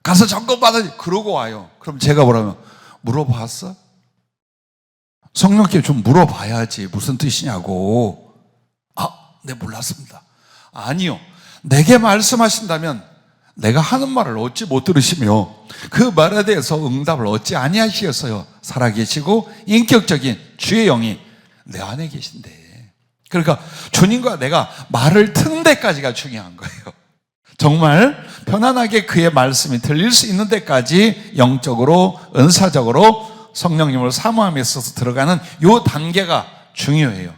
가서 점검 받아야지, 그러고 와요. 그럼 제가 뭐라면, 물어봤어? 성령께 좀 물어봐야지 무슨 뜻이냐고. 네, 몰랐습니다. 아니요, 내게 말씀하신다면 내가 하는 말을 어찌 못 들으시며 그 말에 대해서 응답을 어찌 아니하시겠어요. 살아계시고 인격적인 주의 영이 내 안에 계신데. 그러니까 주님과 내가 말을 트는 데까지가 중요한 거예요. 정말 편안하게 그의 말씀이 들릴 수 있는 데까지 영적으로 은사적으로 성령님을 사모함에 있어서 들어가는 이 단계가 중요해요.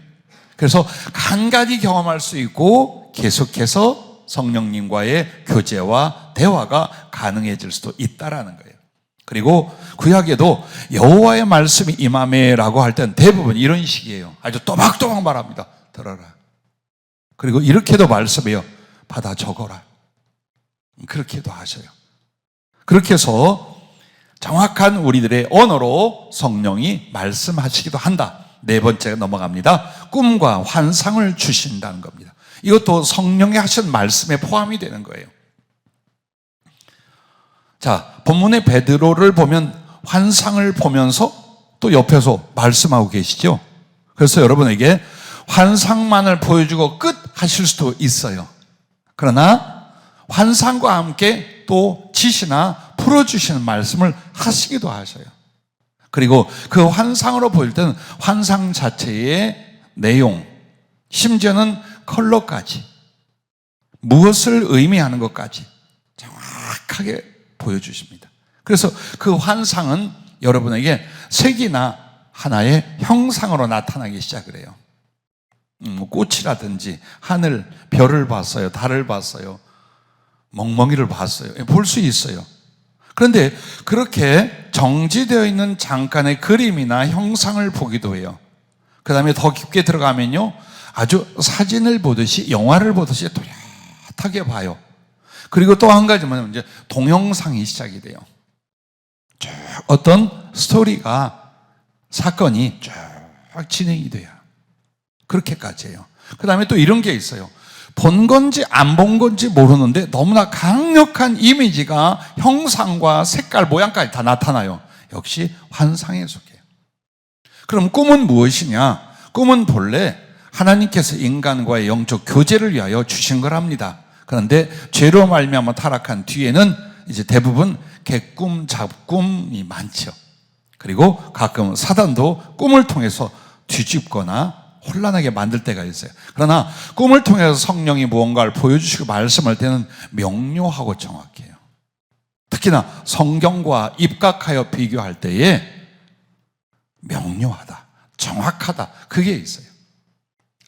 그래서 간간히 경험할 수 있고 계속해서 성령님과의 교제와 대화가 가능해질 수도 있다라는 거예요. 그리고 구약에도 여호와의 말씀이 임하매라고 할 때는 대부분 이런 식이에요. 아주 또박또박 말합니다. 들어라. 그리고 이렇게도 말씀해요. 받아 적어라. 그렇게도 하셔요. 그렇게 해서 정확한 우리들의 언어로 성령이 말씀하시기도 한다. 네 번째가 넘어갑니다. 꿈과 환상을 주신다는 겁니다. 이것도 성령이 하신 말씀에 포함이 되는 거예요. 자, 본문의 베드로를 보면 환상을 보면서 또 옆에서 말씀하고 계시죠. 그래서 여러분에게 환상만을 보여주고 끝 하실 수도 있어요. 그러나 환상과 함께 또 지시나 풀어주시는 말씀을 하시기도 하셔요. 그리고 그 환상으로 보일 때는 환상 자체의 내용, 심지어는 컬러까지, 무엇을 의미하는 것까지 정확하게 보여주십니다. 그래서 그 환상은 여러분에게 색이나 하나의 형상으로 나타나기 시작을 해요. 꽃이라든지 하늘, 별을 봤어요. 달을 봤어요. 멍멍이를 봤어요. 볼 수 있어요. 그런데 그렇게 정지되어 있는 잠깐의 그림이나 형상을 보기도 해요. 그 다음에 더 깊게 들어가면요, 아주 사진을 보듯이, 영화를 보듯이 또렷하게 봐요. 그리고 또 한 가지는 이제 동영상이 시작이 돼요. 쭉 어떤 스토리가, 사건이 쭉 진행이 돼요. 그렇게까지 해요. 그 다음에 또 이런 게 있어요. 본 건지 안 본 건지 모르는데 너무나 강력한 이미지가 형상과 색깔, 모양까지 다 나타나요. 역시 환상에 속해요. 그럼 꿈은 무엇이냐? 꿈은 본래 하나님께서 인간과의 영적 교제를 위하여 주신 거랍니다. 그런데 죄로 말미암아 타락한 뒤에는 이제 대부분 개꿈, 잡꿈이 많죠. 그리고 가끔 사단도 꿈을 통해서 뒤집거나 혼란하게 만들 때가 있어요. 그러나 꿈을 통해서 성령이 무언가를 보여주시고 말씀할 때는 명료하고 정확해요. 특히나 성경과 입각하여 비교할 때에 명료하다, 정확하다, 그게 있어요.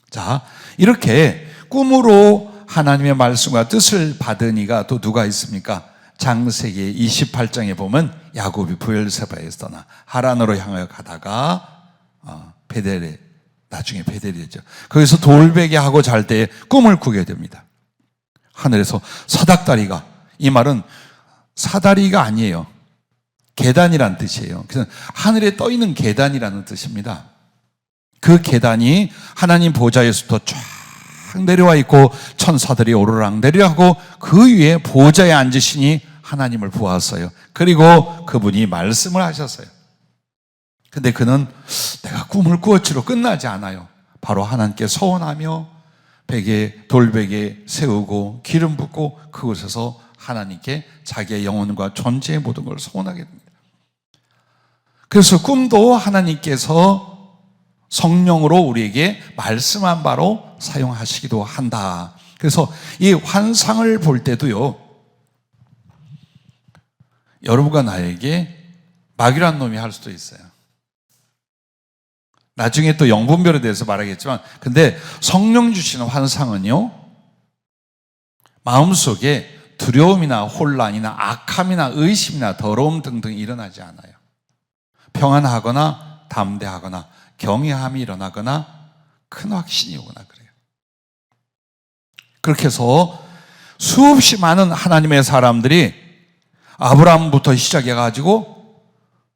자, 이렇게 꿈으로 하나님의 말씀과 뜻을 받은 이가 또 누가 있습니까? 창세기 28장에 보면 야곱이 브엘세바에서 떠나 하란으로 향하여 가다가 베델에, 나중에 베델이죠. 거기서 돌베개 하고 잘 때 꿈을 꾸게 됩니다. 하늘에서 사닥다리가, 이 말은 사다리가 아니에요. 계단이란 뜻이에요. 그래서 하늘에 떠 있는 계단이라는 뜻입니다. 그 계단이 하나님 보좌에서부터 쫙 내려와 있고 천사들이 오르락 내리라고 그 위에 보좌에 앉으시니 하나님을 보았어요. 그리고 그분이 말씀을 하셨어요. 근데 그는 내가 꿈을 꾸었지로 끝나지 않아요. 바로 하나님께 서원하며 베개, 돌베개 세우고 기름 붓고 그곳에서 하나님께 자기의 영혼과 존재의 모든 걸 서원하게 됩니다. 그래서 꿈도 하나님께서 성령으로 우리에게 말씀한 바로 사용하시기도 한다. 그래서 이 환상을 볼 때도요, 여러분과 나에게 마귀란 놈이 할 수도 있어요. 나중에 또 영분별에 대해서 말하겠지만, 근데 성령 주시는 환상은요, 마음속에 두려움이나 혼란이나 악함이나 의심이나 더러움 등등 일어나지 않아요. 평안하거나 담대하거나 경외함이 일어나거나 큰 확신이 오거나 그래요. 그렇게 해서 수없이 많은 하나님의 사람들이 아브라함부터 시작해가지고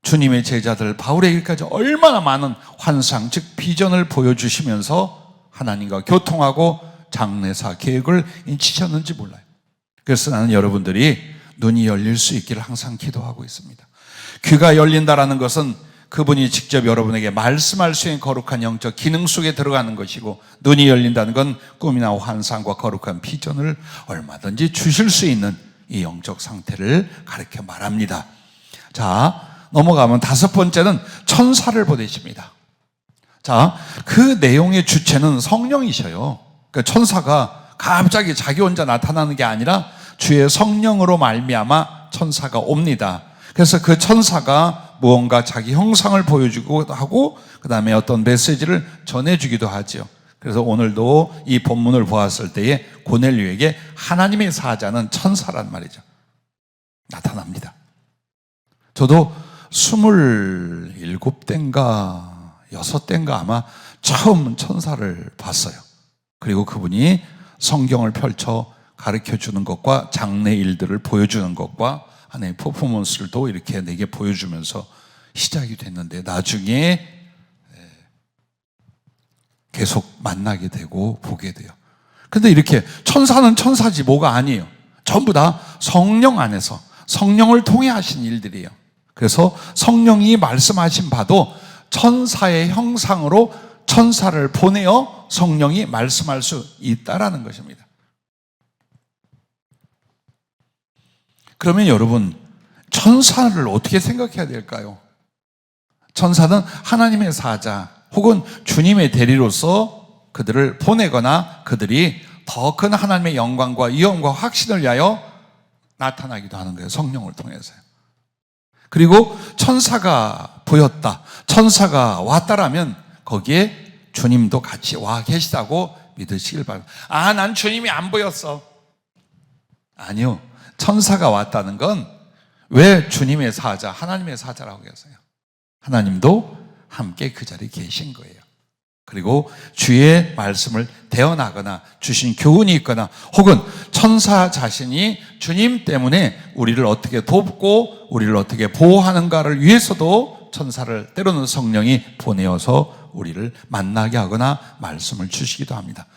주님의 제자들 바울에게까지 얼마나 많은 환상, 즉 비전을 보여주시면서 하나님과 교통하고 장래사 계획을 인치셨는지 몰라요. 그래서 나는 여러분들이 눈이 열릴 수 있기를 항상 기도하고 있습니다. 귀가 열린다라는 것은 그분이 직접 여러분에게 말씀할 수 있는 거룩한 영적 기능 속에 들어가는 것이고, 눈이 열린다는 건 꿈이나 환상과 거룩한 비전을 얼마든지 주실 수 있는 이 영적 상태를 가르쳐 말합니다. 자, 넘어가면 다섯 번째는 천사를 보내십니다. 자, 그 내용의 주체는 성령이셔요. 그러니까 천사가 갑자기 자기 혼자 나타나는 게 아니라 주의 성령으로 말미암아 천사가 옵니다. 그래서 그 천사가 무언가 자기 형상을 보여주기도 하고 그 다음에 어떤 메시지를 전해주기도 하죠. 그래서 오늘도 이 본문을 보았을 때에 고넬료에게 하나님의 사자는 천사란 말이죠. 나타납니다. 저도 27대인가 6대인가 아마 처음 천사를 봤어요. 그리고 그분이 성경을 펼쳐 가르쳐주는 것과 장래 일들을 보여주는 것과 하나의 퍼포먼스를 또 이렇게 내게 보여주면서 시작이 됐는데 나중에 계속 만나게 되고 보게 돼요. 근데 이렇게 천사는 천사지 뭐가 아니에요. 전부 다 성령 안에서 성령을 통해 하신 일들이에요. 그래서 성령이 말씀하신 바도 천사의 형상으로 천사를 보내어 성령이 말씀할 수 있다라는 것입니다. 그러면 여러분, 천사를 어떻게 생각해야 될까요? 천사는 하나님의 사자 혹은 주님의 대리로서 그들을 보내거나 그들이 더 큰 하나님의 영광과 위엄과 확신을 위하여 나타나기도 하는 거예요. 성령을 통해서요. 그리고 천사가 보였다, 천사가 왔다라면 거기에 주님도 같이 와 계시다고 믿으시길 바랍니다. 아, 난 주님이 안 보였어. 아니요. 천사가 왔다는 건 왜 주님의 사자, 하나님의 사자라고 했어요? 하나님도 함께 그 자리에 계신 거예요. 그리고 주의 말씀을 대언하거나 주신 교훈이 있거나 혹은 천사 자신이 주님 때문에 우리를 어떻게 돕고 우리를 어떻게 보호하는가를 위해서도 천사를 때로는 성령이 보내어서 우리를 만나게 하거나 말씀을 주시기도 합니다.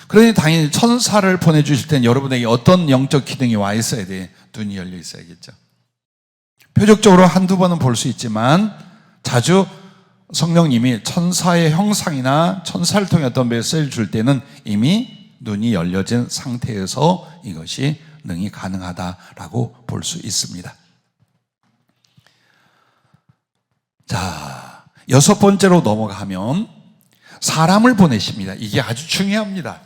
그러니 당연히 천사를 보내주실 땐 여러분에게 어떤 영적 기능이 와 있어야 돼? 눈이 열려 있어야겠죠. 표적적으로 한두 번은 볼 수 있지만 자주 성령님이 천사의 형상이나 천사를 통해 어떤 메시지를 줄 때는 이미 눈이 열려진 상태에서 이것이 능히 가능하다라고 볼 수 있습니다. 자, 여섯 번째로 넘어가면 사람을 보내십니다. 이게 아주 중요합니다.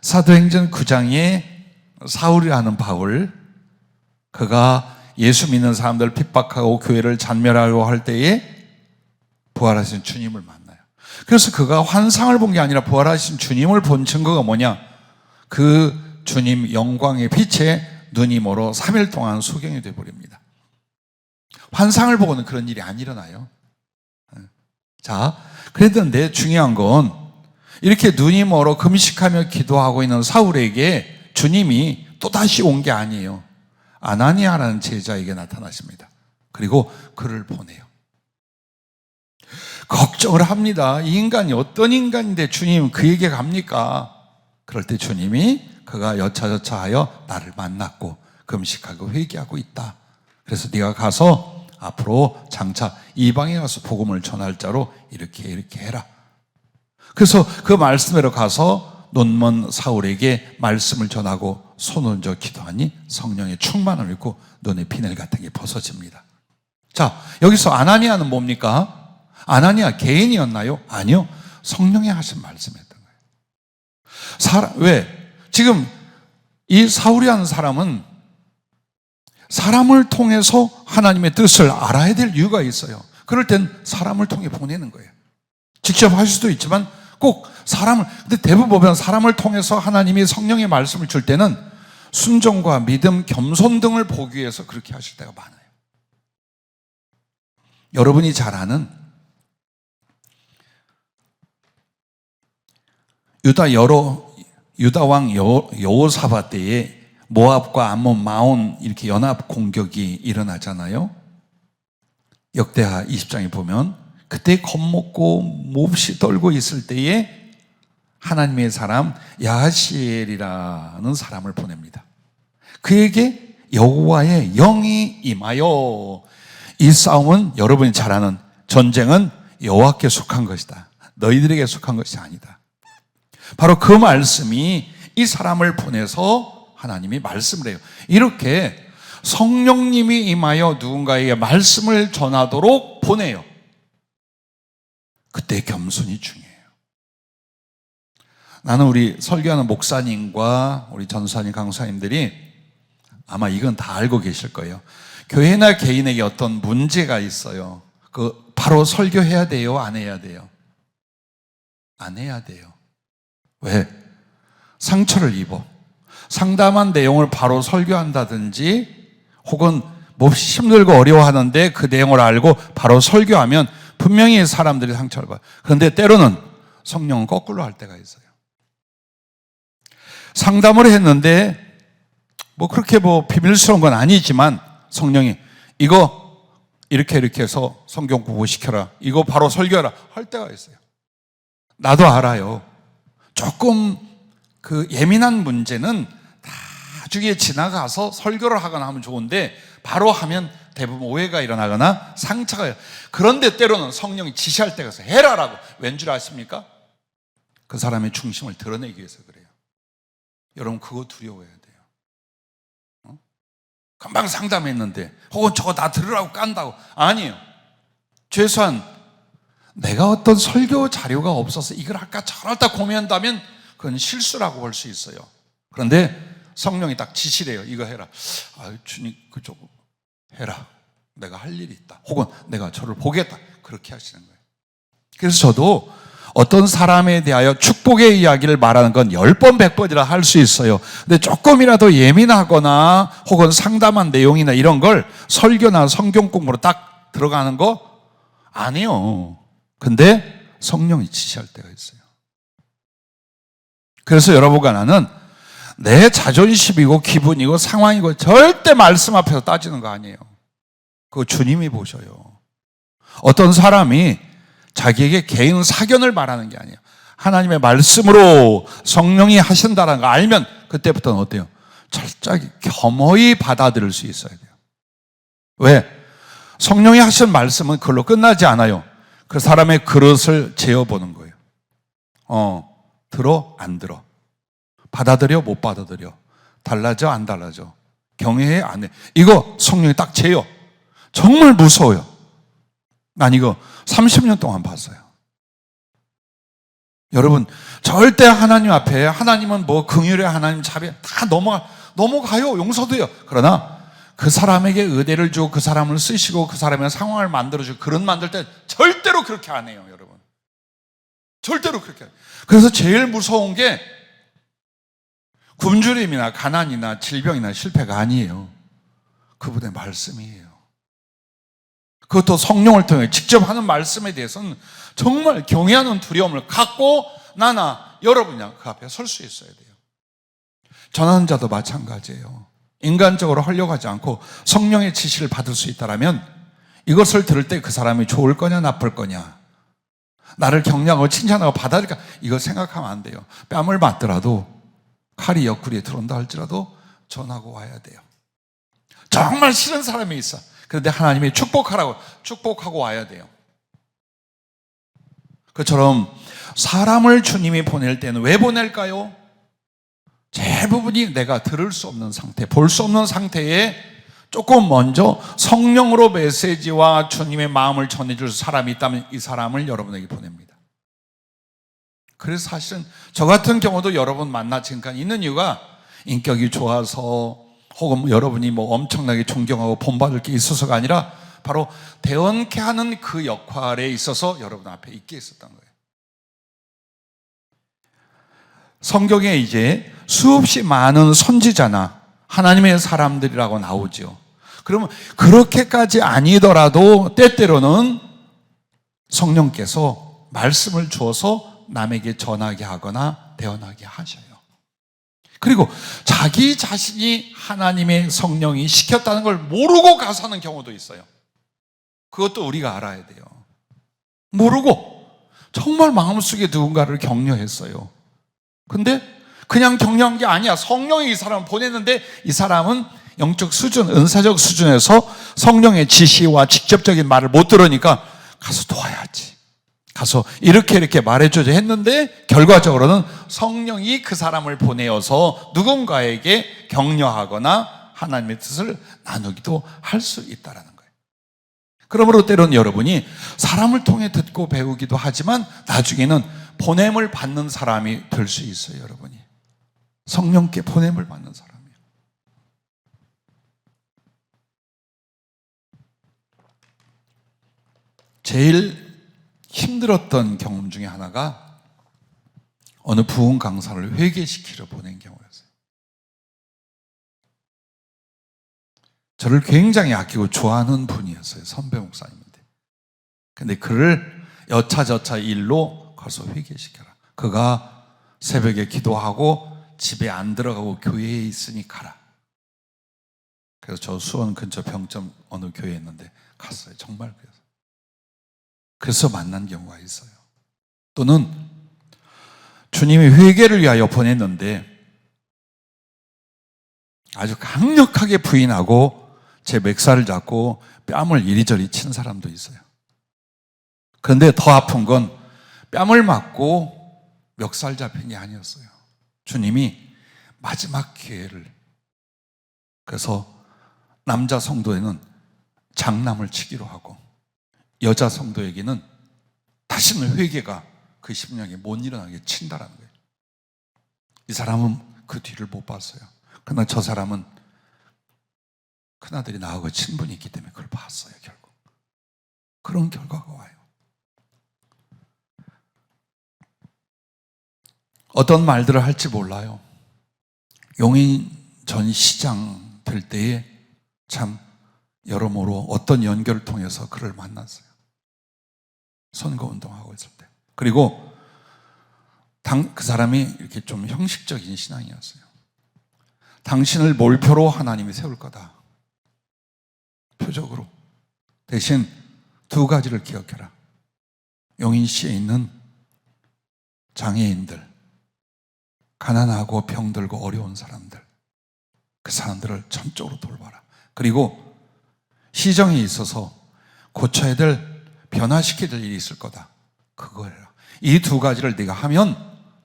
사도행전 9장에 사울이라는 바울, 그가 예수 믿는 사람들 핍박하고 교회를 잔멸하려고 할 때에 부활하신 주님을 만나요. 그래서 그가 환상을 본 게 아니라 부활하신 주님을 본 증거가 뭐냐? 그 주님 영광의 빛에 눈이 멀어 3일 동안 소경이 되어버립니다. 환상을 보고는 그런 일이 안 일어나요. 자, 그랬는데 중요한 건 이렇게 눈이 멀어 금식하며 기도하고 있는 사울에게 주님이 또다시 온 게 아니에요. 아나니아라는 제자에게 나타나십니다. 그리고 그를 보내요. 걱정을 합니다. 이 인간이 어떤 인간인데 주님 그에게 갑니까? 그럴 때 주님이 그가 여차저차하여 나를 만났고 금식하고 회개하고 있다. 그래서 네가 가서 앞으로 장차 이방에 가서 복음을 전할 자로 이렇게 해라. 그래서 그 말씀대로 가서 눈먼 사울에게 말씀을 전하고 손을 얹어 기도하니 성령의 충만을 입고 눈의 비늘 같은 게 벗어집니다. 자, 여기서 아나니아는 뭡니까? 아나니아 개인이었나요? 아니요. 성령이 하신 말씀이었던 거예요. 왜? 지금 이 사울이라는 사람은 사람을 통해서 하나님의 뜻을 알아야 될 이유가 있어요. 그럴 땐 사람을 통해 보내는 거예요. 직접 할 수도 있지만 꼭 사람을, 근데 대부분 보면 사람을 통해서 하나님이 성령의 말씀을 줄 때는 순종과 믿음, 겸손 등을 보기 위해서 그렇게 하실 때가 많아요. 여러분이 잘 아는 유다 왕 여호사밧 때에 모압과 암몬, 마온 이렇게 연합 공격이 일어나잖아요. 역대하 20장에 보면 그때 겁먹고 몹시 떨고 있을 때에 하나님의 사람 야하시엘이라는 사람을 보냅니다. 그에게 여호와의 영이 임하여, 이 싸움은 여러분이 잘 아는 전쟁은 여호와께 속한 것이다. 너희들에게 속한 것이 아니다. 바로 그 말씀이 이 사람을 보내서 하나님이 말씀을 해요. 이렇게 성령님이 임하여 누군가에게 말씀을 전하도록 보내요. 그때 겸손이 중요해요. 나는 우리 설교하는 목사님과 우리 전사님, 강사님들이 아마 이건 다 알고 계실 거예요. 교회나 개인에게 어떤 문제가 있어요. 바로 설교해야 돼요? 안 해야 돼요? 안 해야 돼요. 왜? 상처를 입어. 상담한 내용을 바로 설교한다든지 혹은 몹시 힘들고 어려워하는데 그 내용을 알고 바로 설교하면 분명히 사람들이 상처를 봐요. 그런데 때로는 성령은 거꾸로 할 때가 있어요. 상담을 했는데 그렇게 비밀스러운 건 아니지만 성령이 이거 이렇게 해서 성경 공부시켜라, 이거 바로 설교하라 할 때가 있어요. 나도 알아요. 조금 예민한 문제는 나중에 지나가서 설교를 하거나 하면 좋은데 바로 하면 대부분 오해가 일어나거나 상처가 일어나요. 그런데 때로는 성령이 지시할 때가 있어요. 해라라고. 왠 줄 아십니까? 그 사람의 중심을 드러내기 위해서 그래요. 여러분 그거 두려워해야 돼요. 금방 상담했는데 혹은 저거 다 들으라고 깐다고. 아니에요. 최소한 내가 어떤 설교 자료가 없어서 이걸 할까 저럴까 고민한다면 그건 실수라고 볼 수 있어요. 그런데 성령이 딱 지시를 해요. 이거 해라. 주님 그쪽 해라. 내가 할 일이 있다. 혹은 내가 저를 보겠다. 그렇게 하시는 거예요. 그래서 저도 어떤 사람에 대하여 축복의 이야기를 말하는 건 10번, 100번이라 할 수 있어요. 근데 조금이라도 예민하거나 혹은 상담한 내용이나 이런 걸 설교나 성경 공부로 딱 들어가는 거 안 해요. 근데 성령이 지시할 때가 있어요. 그래서 여러분과 나는 내 자존심이고 기분이고 상황이고 절대 말씀 앞에서 따지는 거 아니에요. 그거 주님이 보셔요. 어떤 사람이 자기에게 개인 사견을 말하는 게 아니에요. 하나님의 말씀으로 성령이 하신다는 거 알면 그때부터는 어때요? 철저하게 겸허히 받아들일 수 있어야 돼요. 왜? 성령이 하신 말씀은 그걸로 끝나지 않아요. 그 사람의 그릇을 재어보는 거예요. 들어? 안 들어? 받아들여? 못 받아들여? 달라져? 안 달라져? 경외해? 안 해? 이거 성령이 딱 재요. 정말 무서워요. 난 이거 30년 동안 봤어요. 여러분 절대 하나님 앞에 하나님은 긍휼의 하나님 자비 다 넘어가요. 용서도 해요. 그러나 그 사람에게 의대를 주고 그 사람을 쓰시고 그 사람의 상황을 만들어주고 그런 만들 때 절대로 그렇게 안 해요. 여러분 절대로 그렇게 안 해요. 그래서 제일 무서운 게 굶주림이나 가난이나 질병이나 실패가 아니에요. 그분의 말씀이에요. 그것도 성령을 통해 직접 하는 말씀에 대해서는 정말 경외하는 두려움을 갖고 나나 여러분이 그 앞에 설 수 있어야 돼요. 전하는 자도 마찬가지예요. 인간적으로 하려고 하지 않고 성령의 지시를 받을 수 있다면 이것을 들을 때 그 사람이 좋을 거냐 나쁠 거냐, 나를 격려하고 칭찬하고 받아들일까, 이거 생각하면 안 돼요. 뺨을 맞더라도 칼이 옆구리에 들어온다 할지라도 전하고 와야 돼요. 정말 싫은 사람이 있어. 그런데 하나님이 축복하고 와야 돼요. 그처럼 사람을 주님이 보낼 때는 왜 보낼까요? 대부분이 내가 들을 수 없는 상태, 볼 수 없는 상태에 조금 먼저 성령으로 메시지와 주님의 마음을 전해줄 사람이 있다면 이 사람을 여러분에게 보냅니다. 그래서 사실은 저 같은 경우도 여러분 만나 지금까지 있는 이유가 인격이 좋아서 혹은 여러분이 엄청나게 존경하고 본받을 게 있어서가 아니라 바로 대언케 하는 그 역할에 있어서 여러분 앞에 있게 있었던 거예요. 성경에 이제 수없이 많은 선지자나 하나님의 사람들이라고 나오죠. 그러면 그렇게까지 아니더라도 때때로는 성령께서 말씀을 주어서 남에게 전하게 하거나 대언하게 하셔요. 그리고 자기 자신이 하나님의 성령이 시켰다는 걸 모르고 가서 하는 경우도 있어요. 그것도 우리가 알아야 돼요. 모르고 정말 마음속에 누군가를 격려했어요. 근데 그냥 격려한 게 아니야. 성령이 이 사람을 보냈는데 이 사람은 영적 수준, 은사적 수준에서 성령의 지시와 직접적인 말을 못 들으니까 가서 도와야지. 가서 이렇게 말해줘야 했는데 결과적으로는 성령이 그 사람을 보내어서 누군가에게 격려하거나 하나님의 뜻을 나누기도 할 수 있다라는 거예요. 그러므로 때로는 여러분이 사람을 통해 듣고 배우기도 하지만 나중에는 보냄을 받는 사람이 될 수 있어요. 여러분이 성령께 보냄을 받는 사람이에요. 제일 힘들었던 경험 중에 하나가 어느 부흥 강사를 회개시키러 보낸 경우였어요. 저를 굉장히 아끼고 좋아하는 분이었어요. 선배 목사님인데. 근데 그를 여차저차 일로 가서 회개시켜라. 그가 새벽에 기도하고 집에 안 들어가고 교회에 있으니 가라. 그래서 저 수원 근처 병점 어느 교회에 있는데 갔어요. 정말 그래서 만난 경우가 있어요. 또는 주님이 회개를 위하여 보냈는데 아주 강력하게 부인하고 제 맥살을 잡고 뺨을 이리저리 친 사람도 있어요. 그런데 더 아픈 건 뺨을 맞고 멱살 잡힌 게 아니었어요. 주님이 마지막 기회를, 그래서 남자 성도에는 장남을 치기로 하고 여자 성도에게는 다시는 회개가 그 심령에 못 일어나게 친다라는 거예요. 이 사람은 그 뒤를 못 봤어요. 그러나 저 사람은 큰아들이 나하고 친분이 있기 때문에 그걸 봤어요. 결국 그런 결과가 와요. 어떤 말들을 할지 몰라요. 용인 전 시장 될 때에 참 여러모로 어떤 연결을 통해서 그를 만났어요. 선거운동하고 있을 때. 그리고 그 사람이 이렇게 좀 형식적인 신앙이었어요. 당신을 몰표로 하나님이 세울 거다. 표적으로. 대신 두 가지를 기억해라. 용인시에 있는 장애인들, 가난하고 병들고 어려운 사람들, 그 사람들을 전적으로 돌봐라. 그리고 시정에 있어서 고쳐야 될, 변화시켜야 될 일이 있을 거다. 그거 해라. 이 두 가지를 네가 하면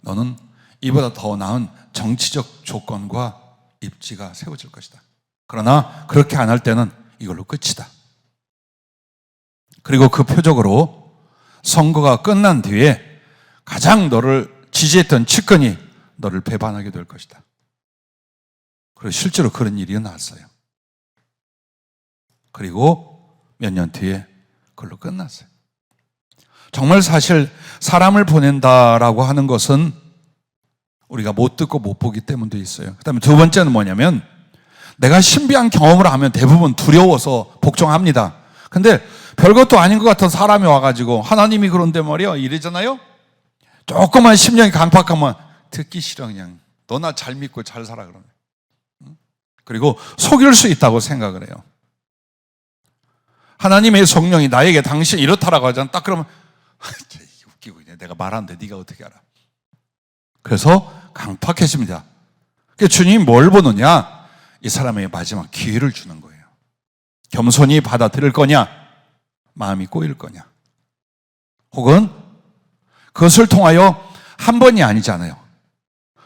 너는 이보다 더 나은 정치적 조건과 입지가 세워질 것이다. 그러나 그렇게 안 할 때는 이걸로 끝이다. 그리고 그 표적으로 선거가 끝난 뒤에 가장 너를 지지했던 측근이 너를 배반하게 될 것이다. 그리고 실제로 그런 일이 났어요. 그리고 몇 년 뒤에 그걸로 끝났어요. 정말 사실 사람을 보낸다라고 하는 것은 우리가 못 듣고 못 보기 때문도 있어요. 그 다음에 두 번째는 뭐냐면 내가 신비한 경험을 하면 대부분 두려워서 복종합니다. 근데 별것도 아닌 것 같은 사람이 와가지고 하나님이 그런데 말이야 이러잖아요. 조금만 심령이 강팍하면 듣기 싫어. 그냥 너나 잘 믿고 잘 살아 그러면. 그리고 속일 수 있다고 생각을 해요. 하나님의 성령이 나에게 당신 이렇다라고 하잖아. 딱 그러면 웃기고 있네. 내가 말하는데 네가 어떻게 알아. 그래서 강팍해집니다. 주님이 뭘 보느냐? 이 사람에게 마지막 기회를 주는 거예요. 겸손히 받아들일 거냐? 마음이 꼬일 거냐? 혹은 그것을 통하여 한 번이 아니잖아요.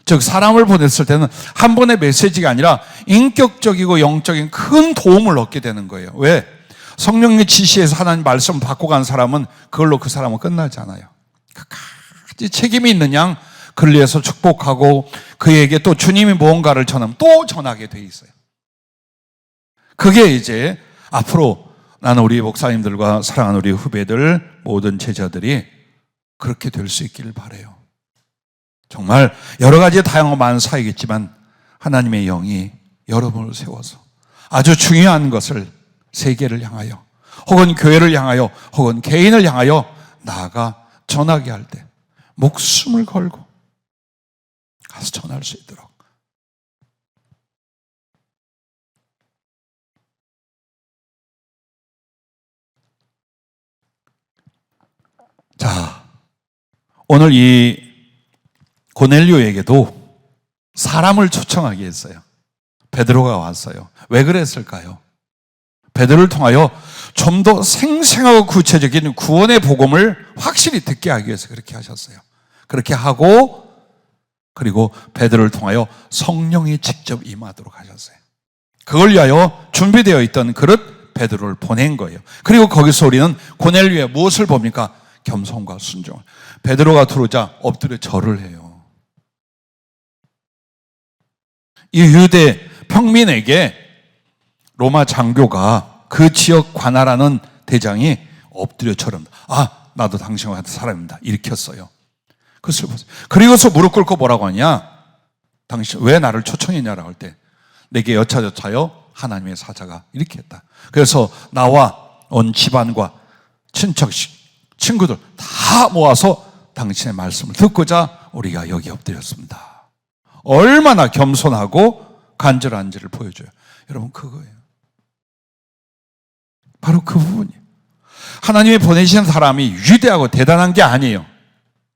즉 사람을 보냈을 때는 한 번의 메시지가 아니라 인격적이고 영적인 큰 도움을 얻게 되는 거예요. 왜? 성령의 지시에서 하나님 말씀을 받고 간 사람은 그걸로 그 사람은 끝나지 않아요. 끝까지 책임이 있는 양 그를 위해서 축복하고 그에게 또 주님이 무언가를 전하면 또 전하게 돼 있어요. 그게 이제 앞으로 나는 우리 목사님들과 사랑하는 우리 후배들 모든 제자들이 그렇게 될 수 있기를 바라요. 정말 여러 가지 다양한 사이겠지만 하나님의 영이 여러분을 세워서 아주 중요한 것을 세계를 향하여 혹은 교회를 향하여 혹은 개인을 향하여 나아가 전하게 할 때 목숨을 걸고 가서 전할 수 있도록. 자, 오늘 이 고넬료에게도 사람을 초청하게 했어요. 베드로가 왔어요. 왜 그랬을까요? 베드로를 통하여 좀 더 생생하고 구체적인 구원의 복음을 확실히 듣게 하기 위해서 그렇게 하셨어요. 그렇게 하고 그리고 베드로를 통하여 성령이 직접 임하도록 하셨어요. 그걸 위하여 준비되어 있던 그릇 베드로를 보낸 거예요. 그리고 거기서 우리는 고넬료의 무엇을 봅니까? 겸손과 순종을. 베드로가 들어오자 엎드려 절을 해요. 이 유대 평민에게 로마 장교가 그 지역 관할하는 대장이 엎드려 절합니다. 아, 나도 당신과 같은 사람입니다. 일으켰어요. 그것을 보세요. 그리고서 무릎 꿇고 뭐라고 하냐? 당신 왜 나를 초청했냐라고 할 때 내게 여차저차여 하나님의 사자가 이렇게 했다. 그래서 나와 온 집안과 친척, 친구들 다 모아서 당신의 말씀을 듣고자 우리가 여기 엎드렸습니다. 얼마나 겸손하고 간절한지를 보여줘요. 여러분, 그거예요. 바로 그 부분이에요. 하나님이 보내신 사람이 위대하고 대단한 게 아니에요.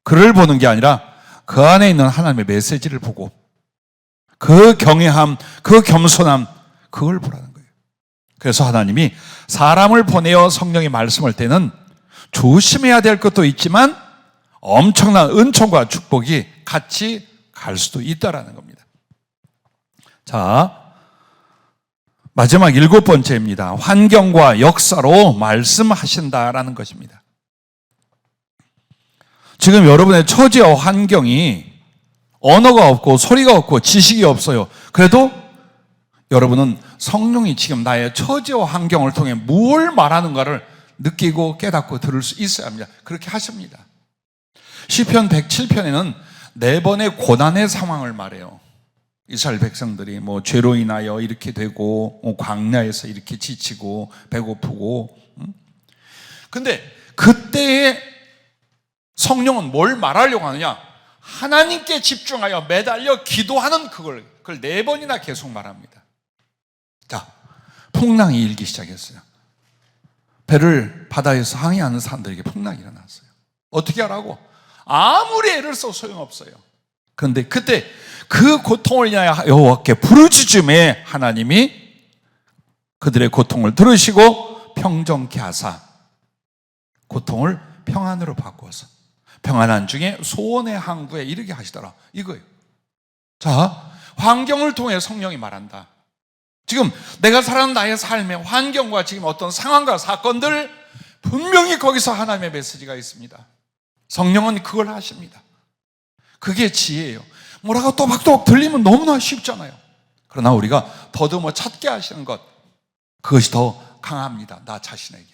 그를 보는 게 아니라 그 안에 있는 하나님의 메시지를 보고 그 경외함, 그 겸손함, 그걸 보라는 거예요. 그래서 하나님이 사람을 보내어 성령이 말씀할 때는 조심해야 될 것도 있지만 엄청난 은총과 축복이 같이 갈 수도 있다라는 겁니다. 자, 마지막 7번째입니다. 환경과 역사로 말씀하신다라는 것입니다. 지금 여러분의 처지와 환경이 언어가 없고 소리가 없고 지식이 없어요. 그래도 여러분은 성령이 지금 나의 처지와 환경을 통해 무엇을 말하는가를 느끼고 깨닫고 들을 수 있어야 합니다. 그렇게 하십니다. 시편 107편에는 4번의 고난의 상황을 말해요. 이스라엘 백성들이 죄로 인하여 이렇게 되고 광야에서 이렇게 지치고 배고프고. 근데 그때의 성령은 뭘 말하려고 하느냐? 하나님께 집중하여 매달려 기도하는 그걸 4번이나 계속 말합니다. 자, 풍랑이 일기 시작했어요. 배를 바다에서 항해하는 사람들에게 풍랑이 일어났어요. 어떻게 하라고? 아무리 애를 써 소용없어요. 그런데 그때 그 고통을 인하여 여호와께 부르짖음에 하나님이 그들의 고통을 들으시고 평정케 하사 고통을 평안으로 바꾸어서 평안한 중에 소원의 항구에 이르게 하시더라. 이거예요. 자, 환경을 통해 성령이 말한다. 지금 내가 살아가는 나의 삶의 환경과 지금 어떤 상황과 사건들 분명히 거기서 하나님의 메시지가 있습니다. 성령은 그걸 하십니다. 그게 지혜예요. 뭐라고 또박또박 들리면 너무나 쉽잖아요. 그러나 우리가 더듬어 찾게 하시는 것, 그것이 더 강합니다. 나 자신에게.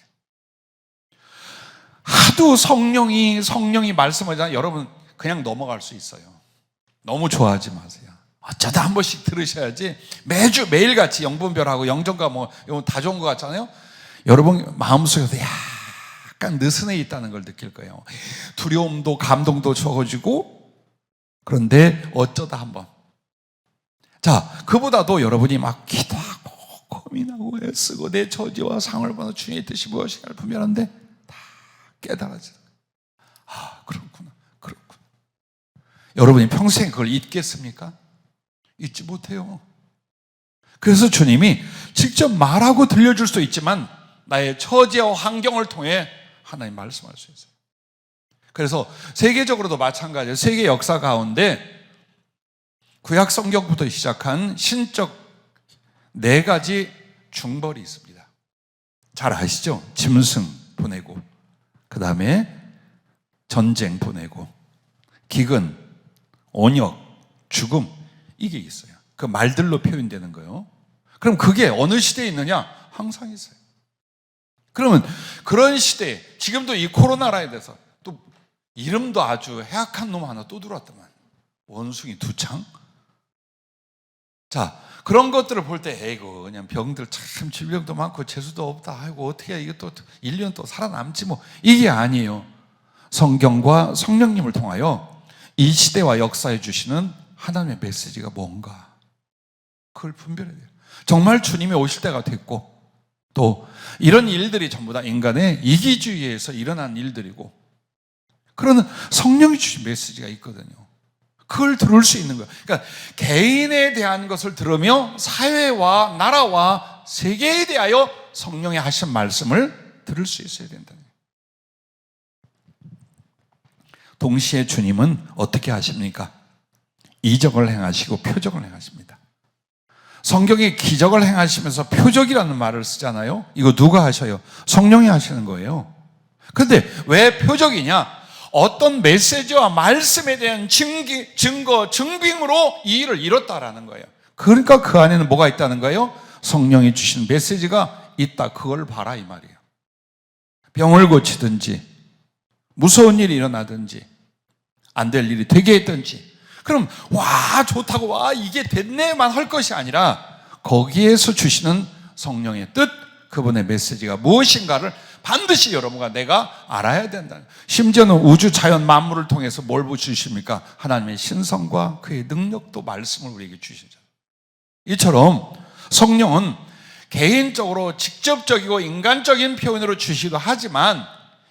하도 성령이 말씀하잖아요. 여러분 그냥 넘어갈 수 있어요. 너무 좋아하지 마세요. 어쩌다 한 번씩 들으셔야지. 매일같이 영분별하고 영정과 이거 다 좋은 것 같잖아요. 여러분 마음속에서 약간 느슨해 있다는 걸 느낄 거예요. 두려움도 감동도 적어지고. 그런데 어쩌다 한번. 자, 그보다도 여러분이 막 기도하고 고민하고 애쓰고 내 처지와 상을 보는 주님의 뜻이 무엇인가를 분별하는데 다 깨달아지는 거예요. 아, 그렇구나. 여러분이 평생 그걸 잊겠습니까? 잊지 못해요. 그래서 주님이 직접 말하고 들려줄 수도 있지만 나의 처지와 환경을 통해 하나님 말씀할 수 있어요. 그래서 세계적으로도 마찬가지예요. 세계 역사 가운데 구약 성경부터 시작한 신적 4가지 중벌이 있습니다. 잘 아시죠? 짐승 보내고, 그 다음에 전쟁 보내고, 기근, 온역, 죽음, 이게 있어요. 그 말들로 표현되는 거예요. 그럼 그게 어느 시대에 있느냐? 항상 있어요. 그러면 그런 시대에 지금도 이 코로나라에 대해서 또 이름도 아주 해악한 놈 하나 또 들어왔더만. 원숭이 두창? 자, 그런 것들을 볼 때 에이고 그냥 병들 참 질병도 많고 재수도 없다. 아이고 어떻게 이게 또 1년 또 살아남지 뭐. 이게 아니에요. 성경과 성령님을 통하여 이 시대와 역사해 주시는 하나님의 메시지가 뭔가 그걸 분별해야 돼요. 정말 주님이 오실 때가 됐고 또 이런 일들이 전부 다 인간의 이기주의에서 일어난 일들이고 그러는 성령이 주신 메시지가 있거든요. 그걸 들을 수 있는 거예요. 그러니까 개인에 대한 것을 들으며 사회와 나라와 세계에 대하여 성령의 하신 말씀을 들을 수 있어야 된다는 거예요. 동시에 주님은 어떻게 하십니까? 이적을 행하시고 표적을 행하십니다. 성경에 기적을 행하시면서 표적이라는 말을 쓰잖아요. 이거 누가 하셔요? 성령이 하시는 거예요. 그런데 왜 표적이냐? 어떤 메시지와 말씀에 대한 증거, 증빙으로 이 일을 이뤘다라는 거예요. 그러니까 그 안에는 뭐가 있다는 거예요? 성령이 주신 메시지가 있다. 그걸 봐라 이 말이에요. 병을 고치든지 무서운 일이 일어나든지 안 될 일이 되게 했든지, 그럼 와 좋다고 와 이게 됐네만 할 것이 아니라 거기에서 주시는 성령의 뜻, 그분의 메시지가 무엇인가를 반드시 여러분과 내가 알아야 된다. 심지어는 우주 자연 만물을 통해서 뭘 주십니까? 하나님의 신성과 그의 능력도 말씀을 우리에게 주시죠. 이처럼 성령은 개인적으로 직접적이고 인간적인 표현으로 주시기도 하지만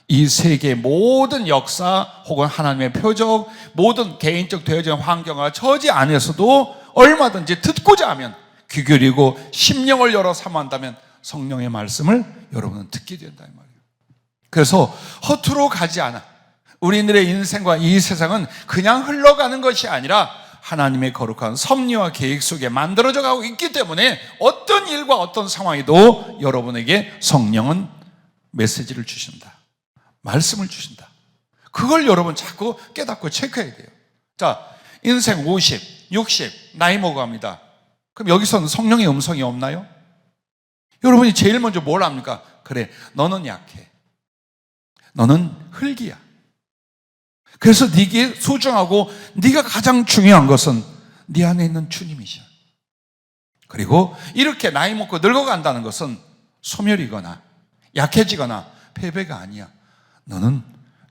이 세계의 모든 역사 혹은 하나님의 표적, 모든 개인적 되어진 환경과 처지 안에서도 얼마든지 듣고자 하면, 귀 기울이고 심령을 열어 삼한다면 성령의 말씀을 여러분은 듣게 된다 이 말이에요. 그래서 허투루 가지 않아. 우리들의 인생과 이 세상은 그냥 흘러가는 것이 아니라 하나님의 거룩한 섭리와 계획 속에 만들어져 가고 있기 때문에 어떤 일과 어떤 상황에도 여러분에게 성령은 메시지를 주신다. 말씀을 주신다. 그걸 여러분 자꾸 깨닫고 체크해야 돼요. 자, 인생 50, 60, 나이 먹어갑니다. 그럼 여기서는 성령의 음성이 없나요? 여러분이 제일 먼저 뭘 합니까? 그래, 너는 약해. 너는 흙이야. 그래서 네게 소중하고 네가 가장 중요한 것은 네 안에 있는 주님이셔. 그리고 이렇게 나이 먹고 늙어간다는 것은 소멸이거나 약해지거나 패배가 아니야. 너는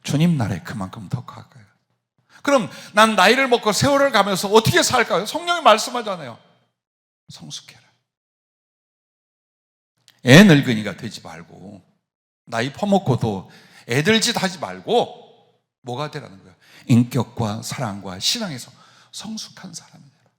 주님 나라에 그만큼 더 가까이. 그럼 난 나이를 먹고 세월을 가면서 어떻게 살까요? 성령이 말씀하잖아요. 성숙해라. 애 늙은이가 되지 말고, 나이 퍼먹고도 애들 짓 하지 말고 뭐가 되라는 거예요? 인격과 사랑과 신앙에서 성숙한 사람이 되라.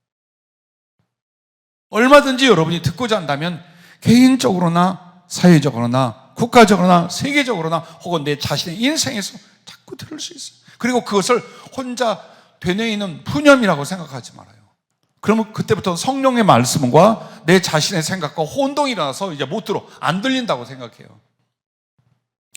얼마든지 여러분이 듣고자 한다면 개인적으로나 사회적으로나 국가적으로나 세계적으로나 혹은 내 자신의 인생에서 자꾸 들을 수 있어요. 그리고 그것을 혼자 되뇌이는 푸념이라고 생각하지 말아요. 그러면 그때부터 성령의 말씀과 내 자신의 생각과 혼동이 일어나서 이제 못 들어, 안 들린다고 생각해요.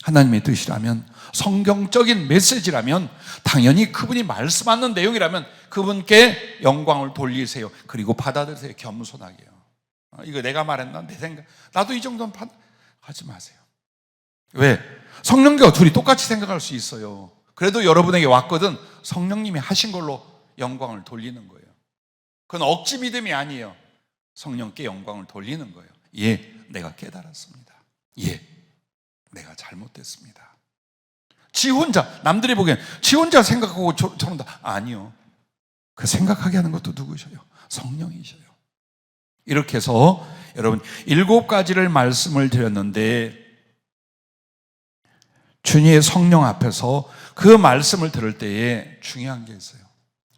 하나님의 뜻이라면, 성경적인 메시지라면, 당연히 그분이 말씀하는 내용이라면 그분께 영광을 돌리세요. 그리고 받아들이세요. 겸손하게요. 이거 내가 말했나? 내 생각, 나도 이 정도는 하지 마세요. 왜? 성령과 둘이 똑같이 생각할 수 있어요. 그래도 여러분에게 왔거든 성령님이 하신 걸로 영광을 돌리는 거예요. 그건 억지 믿음이 아니에요. 성령께 영광을 돌리는 거예요. 예, 내가 깨달았습니다. 예, 내가 잘못됐습니다. 지 혼자, 남들이 보기엔 지 혼자 생각하고 저런다. 아니요. 그 생각하게 하는 것도 누구셔요? 성령이셔요. 이렇게 해서 여러분 7가지를 말씀을 드렸는데, 주님의 성령 앞에서 그 말씀을 들을 때에 중요한 게 있어요.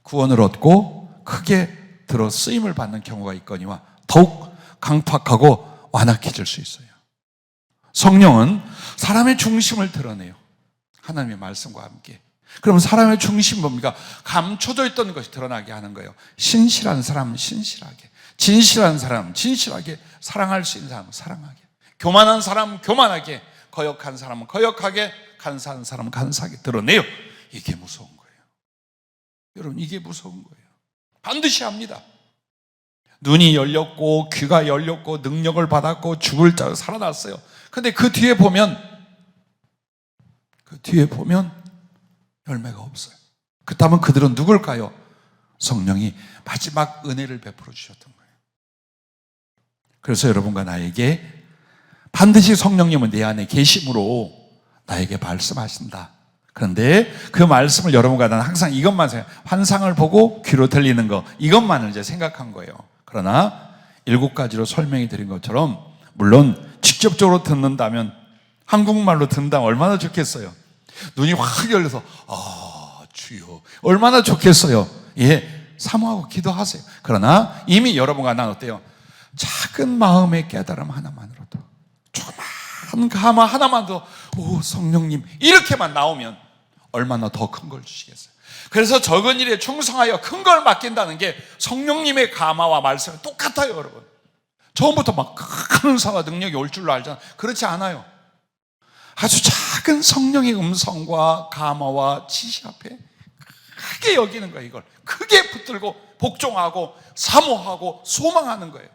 구원을 얻고 크게 들어 쓰임을 받는 경우가 있거니와 더욱 강팍하고 완악해질 수 있어요. 성령은 사람의 중심을 드러내요. 하나님의 말씀과 함께. 그럼 사람의 중심은 뭡니까? 감춰져 있던 것이 드러나게 하는 거예요. 신실한 사람 신실하게, 진실한 사람 진실하게, 사랑할 수 있는 사람 사랑하게, 교만한 사람 교만하게, 거역한 사람은 거역하게, 간사한 사람은 간사하게 드러내요. 이게 무서운 거예요. 여러분, 이게 무서운 거예요. 반드시 합니다. 눈이 열렸고 귀가 열렸고 능력을 받았고 죽을 자로 살아났어요. 근데 그 뒤에 보면 열매가 없어요. 그렇다면 그들은 누굴까요? 성령이 마지막 은혜를 베풀어 주셨던 거예요. 그래서 여러분과 나에게 반드시 성령님은 내 안에 계심으로 나에게 말씀하신다. 그런데 그 말씀을 여러분과 나는 항상 이것만 생각, 환상을 보고 귀로 들리는 거, 이것만을 이제 생각한 거예요. 그러나 7가지로 설명이 드린 것처럼, 물론 직접적으로 듣는다면, 한국말로 듣는다면 얼마나 좋겠어요. 눈이 확 열려서 주여, 얼마나 좋겠어요. 예, 사모하고 기도하세요. 그러나 이미 여러분과 난 어때요? 작은 마음의 깨달음 하나만으로도, 조그만 감화 하나만도, 오 성령님, 이렇게만 나오면 얼마나 더 큰 걸 주시겠어요. 그래서 적은 일에 충성하여 큰 걸 맡긴다는 게 성령님의 감화와 말씀이 똑같아요, 여러분. 처음부터 막 큰 은사와 능력이 올 줄로 알잖아요. 그렇지 않아요. 아주 작은 성령의 음성과 감화와 지시 앞에 크게 여기는 거예요. 이걸 크게 붙들고 복종하고 사모하고 소망하는 거예요.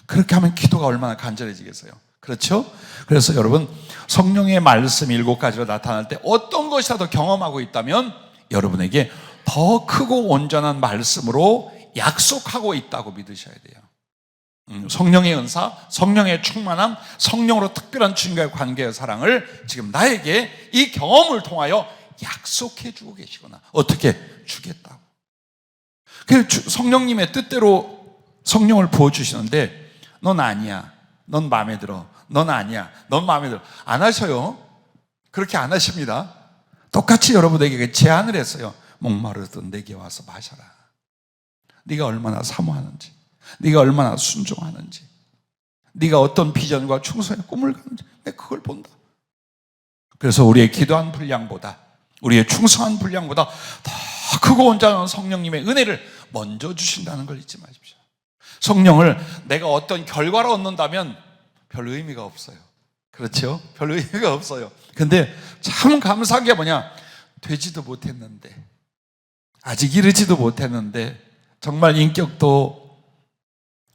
그렇게 하면 기도가 얼마나 간절해지겠어요. 그렇죠? 그래서 여러분, 성령의 말씀이 7가지로 나타날 때 어떤 것이라도 경험하고 있다면 여러분에게 더 크고 온전한 말씀으로 약속하고 있다고 믿으셔야 돼요. 성령의 은사, 성령의 충만함, 성령으로 특별한 주님과의 관계의 사랑을 지금 나에게 이 경험을 통하여 약속해 주고 계시구나. 어떻게? 주겠다고. 성령님의 뜻대로 성령을 부어주시는데, 넌 아니야, 넌 마음에 들어, 넌 아니야, 넌 마음에 들어, 안 하셔요. 그렇게 안 하십니다. 똑같이 여러분에게 제안을 했어요. 목마르던 내게 와서 마셔라. 네가 얼마나 사모하는지, 네가 얼마나 순종하는지, 네가 어떤 비전과 충성의 꿈을 가는지 내가 그걸 본다. 그래서 우리의 기도한 분량보다, 우리의 충성한 분량보다 더 크고 온전한 성령님의 은혜를 먼저 주신다는 걸 잊지 마십시오. 성령을 내가 어떤 결과를 얻는다면 별 의미가 없어요. 그렇죠? 별 의미가 없어요. 근데 참 감사한 게 뭐냐? 되지도 못했는데, 아직 이르지도 못했는데, 정말 인격도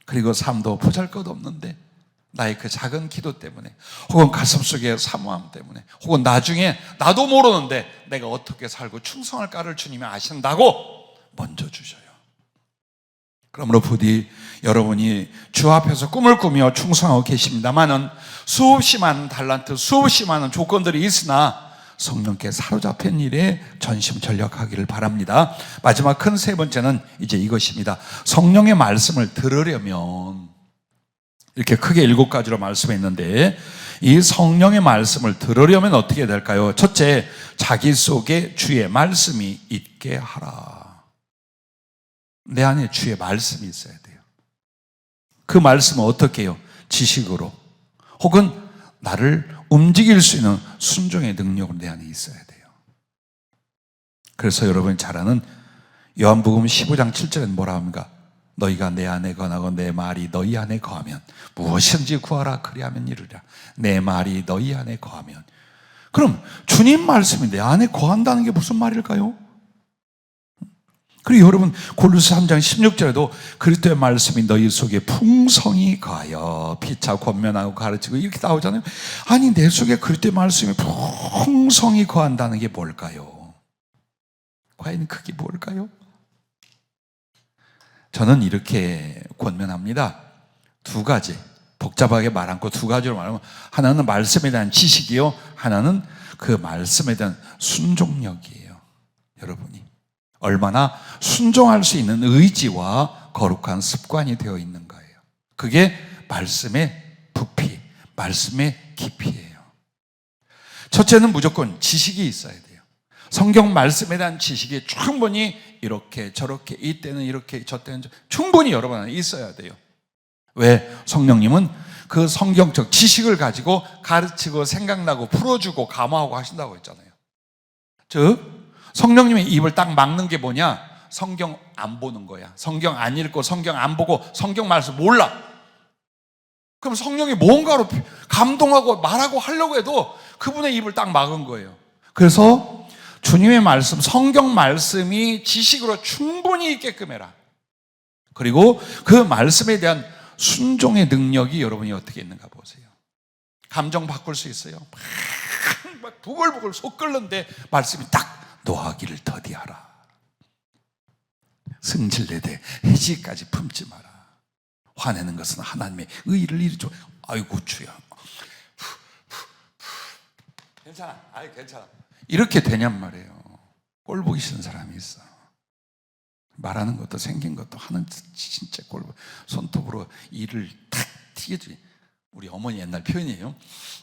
그리고 삶도 보잘것없는데 나의 그 작은 기도 때문에, 혹은 가슴속의 사모함 때문에, 혹은 나중에 나도 모르는데 내가 어떻게 살고 충성할까를 주님이 아신다고 먼저 주셔요. 그러므로 부디 여러분이 주 앞에서 꿈을 꾸며 충성하고 계십니다마는 수없이 많은 달란트, 수없이 많은 조건들이 있으나 성령께 사로잡힌 일에 전심전력하기를 바랍니다. 마지막 큰 세 번째는 이제 이것입니다. 성령의 말씀을 들으려면, 이렇게 크게 7가지로 말씀했는데, 이 성령의 말씀을 들으려면 어떻게 될까요? 첫째, 자기 속에 주의 말씀이 있게 하라. 내 안에 주의 말씀이 있어야 돼요. 그 말씀은 어떻게 해요? 지식으로, 혹은 나를 움직일 수 있는 순종의 능력으로 내 안에 있어야 돼요. 그래서 여러분이 잘 아는 요한복음 15장 7절에는 뭐라 합니까? 너희가 내 안에 거하고 내 말이 너희 안에 거하면 무엇이든지 구하라 그리하면 이루리라. 내 말이 너희 안에 거하면. 그럼 주님 말씀이 내 안에 거한다는 게 무슨 말일까요? 그리고 여러분, 골로새 3장 16절에도 그리스도의 말씀이 너희 속에 풍성히 거하여 피차 권면하고 가르치고 이렇게 나오잖아요. 아니, 내 속에 그리스도의 말씀이 풍성히 거한다는 게 뭘까요? 과연 그게 뭘까요? 저는 이렇게 권면합니다. 2가지, 복잡하게 말 않고 2가지로 말하면, 하나는 말씀에 대한 지식이요, 하나는 그 말씀에 대한 순종력이에요. 여러분이 얼마나 순종할 수 있는 의지와 거룩한 습관이 되어 있는 거예요. 그게 말씀의 부피, 말씀의 깊이예요. 첫째는 무조건 지식이 있어야 돼요. 성경 말씀에 대한 지식이 충분히 이렇게 저렇게, 이때는 이렇게 저때는 충분히 여러분 안에 있어야 돼요. 왜? 성령님은 그 성경적 지식을 가지고 가르치고 생각나고 풀어주고 감화하고 하신다고 했잖아요. 즉 성령님의 입을 딱 막는 게 뭐냐? 성경 안 보는 거야. 성경 안 읽고 성경 안 보고 성경 말씀 몰라. 그럼 성령이 뭔가로 감동하고 말하고 하려고 해도 그분의 입을 딱 막은 거예요. 그래서 주님의 말씀, 성경 말씀이 지식으로 충분히 있게끔 해라. 그리고 그 말씀에 대한 순종의 능력이 여러분이 어떻게 있는가 보세요. 감정 바꿀 수 있어요. 막 부글부글 속 끓는데 말씀이 딱 노하기를 더디하라. 승질내되 해지까지 품지 마라. 화내는 것은 하나님의 의를 이루죠. 아이고 주야, 괜찮아, 아이 괜찮아, 이렇게 되냔 말이에요. 꼴 보기 싫은 사람이 있어. 말하는 것도 생긴 것도 하는 진짜 꼴, 손톱으로 이를 탁 튀겨주지. 우리 어머니 옛날 표현이에요.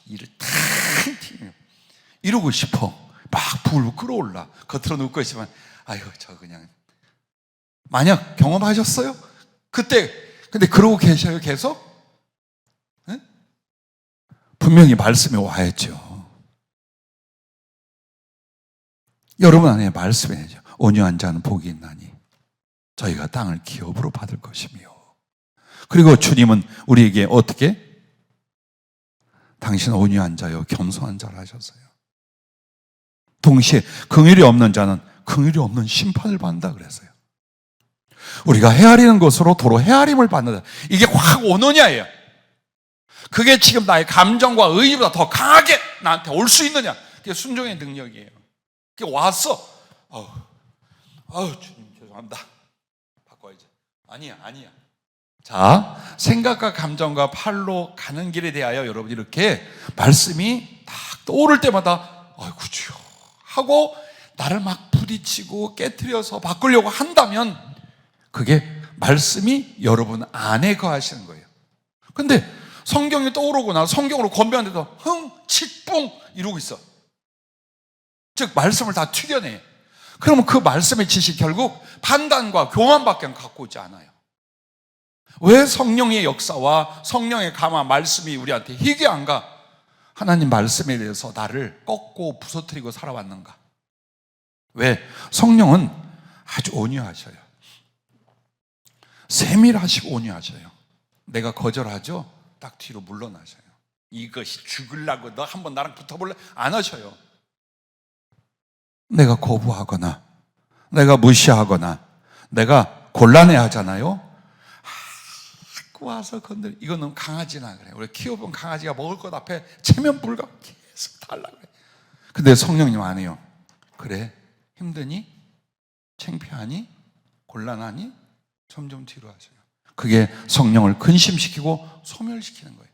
이를 탁 튀겨. 이러고 싶어. 막 불을 끌어올라. 겉으로는 웃고 있지만, 아유 저 그냥 만약 경험하셨어요? 그때 근데 그러고 계셔요 계속? 네? 분명히 말씀이 와야죠. 여러분 안에 말씀이 되죠. 온유한 자는 복이 있나니 저희가 땅을 기업으로 받을 것이며. 그리고 주님은 우리에게 어떻게? 당신 온유한 자요 겸손한 자를 하셨어요. 동시에 긍휼이 없는 자는 긍휼이 없는 심판을 받는다 그랬어요. 우리가 헤아리는 것으로 도로 헤아림을 받는다. 이게 확 오느냐예요. 그게 지금 나의 감정과 의지보다 더 강하게 나한테 올 수 있느냐. 그게 순종의 능력이에요. 그게 왔어. 주님 죄송합니다. 바꿔야지. 아니야. 자, 생각과 감정과 팔로 가는 길에 대하여 여러분 이렇게 말씀이 딱 떠오를 때마다 아이고 주여 하고 나를 막 부딪히고 깨트려서 바꾸려고 한다면 그게 말씀이 여러분 안에 거하시는 거예요. 근데 성경이 떠오르거나 성경으로 건배하는데도 흥, 칙뿡 이러고 있어. 즉 말씀을 다 튀겨내. 그러면 그 말씀의 지식 결국 판단과 교만밖에 갖고 오지 않아요. 왜 성령의 역사와 성령의 감화 말씀이 우리한테 희귀한가? 하나님 말씀에 대해서 나를 꺾고 부서뜨리고 살아왔는가? 왜? 성령은 아주 온유하셔요. 세밀하시고 온유하셔요. 내가 거절하죠? 딱 뒤로 물러나셔요. 이것이 죽으려고 너 한번 나랑 붙어볼래? 안 하셔요. 내가 거부하거나 내가 무시하거나 내가 곤란해하잖아요. 와서 건들 이거는 강아지나 그래. 우리 키워본 강아지가 먹을 것 앞에 체면 불가 계속 달라 그래. 근데 성령님 안 해요. 그래 힘드니? 창피하니? 곤란하니? 점점 뒤로 하셔요. 그게 성령을 근심시키고 소멸시키는 거예요.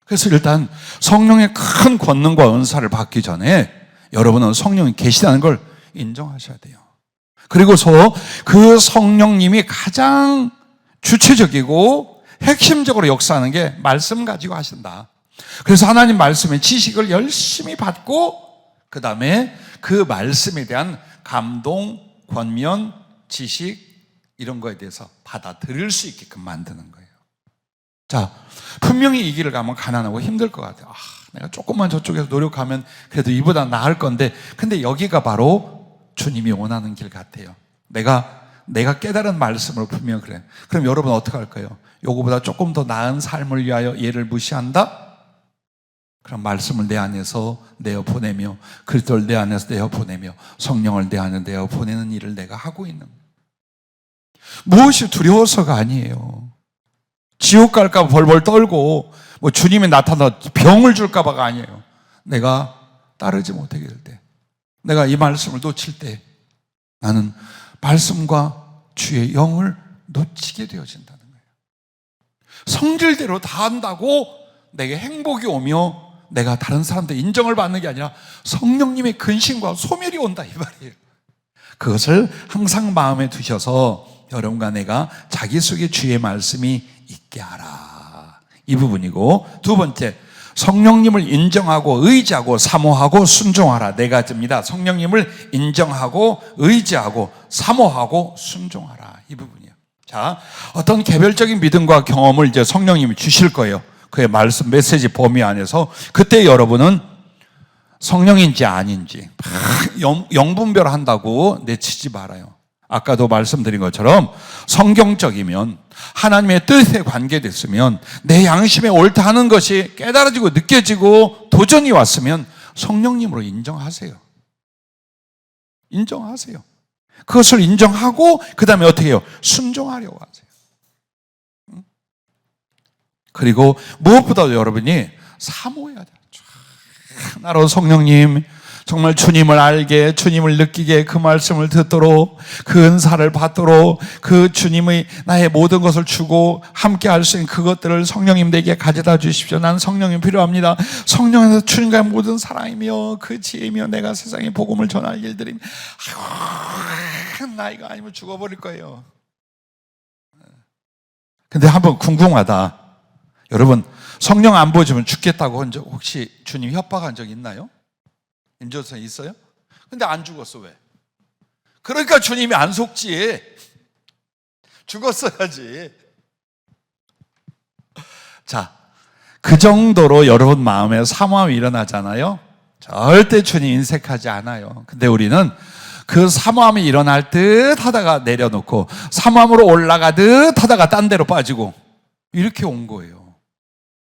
그래서 일단 성령의 큰 권능과 은사를 받기 전에 여러분은 성령이 계시다는 걸 인정하셔야 돼요. 그리고서 그 성령님이 가장 주체적이고 핵심적으로 역사하는 게 말씀 가지고 하신다. 그래서 하나님 말씀의 지식을 열심히 받고 그 다음에 그 말씀에 대한 감동, 권면, 지식 이런 거에 대해서 받아들일 수 있게끔 만드는 거예요. 자, 분명히 이 길을 가면 가난하고 힘들 것 같아요. 내가 조금만 저쪽에서 노력하면 그래도 이보다 나을 건데 근데 여기가 바로 주님이 원하는 길 같아요. 내가 깨달은 말씀으로 분명 그래. 그럼 여러분 어떻게 할까요? 요거보다 조금 더 나은 삶을 위하여 얘를 무시한다? 그럼 말씀을 내 안에서 내어 보내며 그리스도를 내 안에서 내어 보내며 성령을 내 안에 내어 보내는 일을 내가 하고 있는 거예요. 무엇이 두려워서가 아니에요. 지옥 갈까 봐 벌벌 떨고 뭐 주님이 나타나 병을 줄까 봐가 아니에요. 내가 따르지 못하게 될 때, 내가 이 말씀을 놓칠 때 나는 말씀과 주의 영을 놓치게 되어진다는 거예요. 성질대로 다 한다고 내게 행복이 오며 내가 다른 사람들 인정을 받는 게 아니라 성령님의 근심과 소멸이 온다 이 말이에요. 그것을 항상 마음에 두셔서 여러분과 내가 자기 속에 주의 말씀이 있게 하라. 이 부분이고, 두 번째 성령님을 인정하고 의지하고 사모하고 순종하라. 네 가지입니다. 성령님을 인정하고 의지하고 사모하고 순종하라. 이 부분이에요. 자, 어떤 개별적인 믿음과 경험을 이제 성령님이 주실 거예요. 그의 말씀 메시지 범위 안에서. 그때 여러분은 성령인지 아닌지 영분별 한다고 내치지 말아요. 아까도 말씀드린 것처럼 성경적이면 하나님의 뜻에 관계됐으면 내 양심에 옳다 하는 것이 깨달아지고 느껴지고 도전이 왔으면 성령님으로 인정하세요. 인정하세요. 그것을 인정하고 그 다음에 어떻게 해요? 순종하려고 하세요. 그리고 무엇보다도 여러분이 사모해야 돼요. 나로 성령님 정말 주님을 알게, 주님을 느끼게, 그 말씀을 듣도록, 그 은사를 받도록, 그 주님의 나의 모든 것을 주고 함께 할 수 있는 그것들을 성령님 내게 가져다 주십시오. 나는 성령이 필요합니다. 성령에서 주님과의 모든 사랑이며 그 지혜이며 내가 세상에 복음을 전할 일들이며 나 이거 아니면 죽어버릴 거예요. 근데 한번 궁금하다. 여러분 성령 안 보여주면 죽겠다고 한 적 혹시 주님 협박한 적 있나요? 임조선 있어요? 근데 안 죽었어. 왜? 그러니까 주님이 안 속지. 죽었어야지. 자, 그 정도로 여러분 마음에 사모함이 일어나잖아요. 절대 주님 인색하지 않아요. 근데 우리는 그 사모함이 일어날 듯 하다가 내려놓고 사모함으로 올라가듯 하다가 딴 데로 빠지고 이렇게 온 거예요.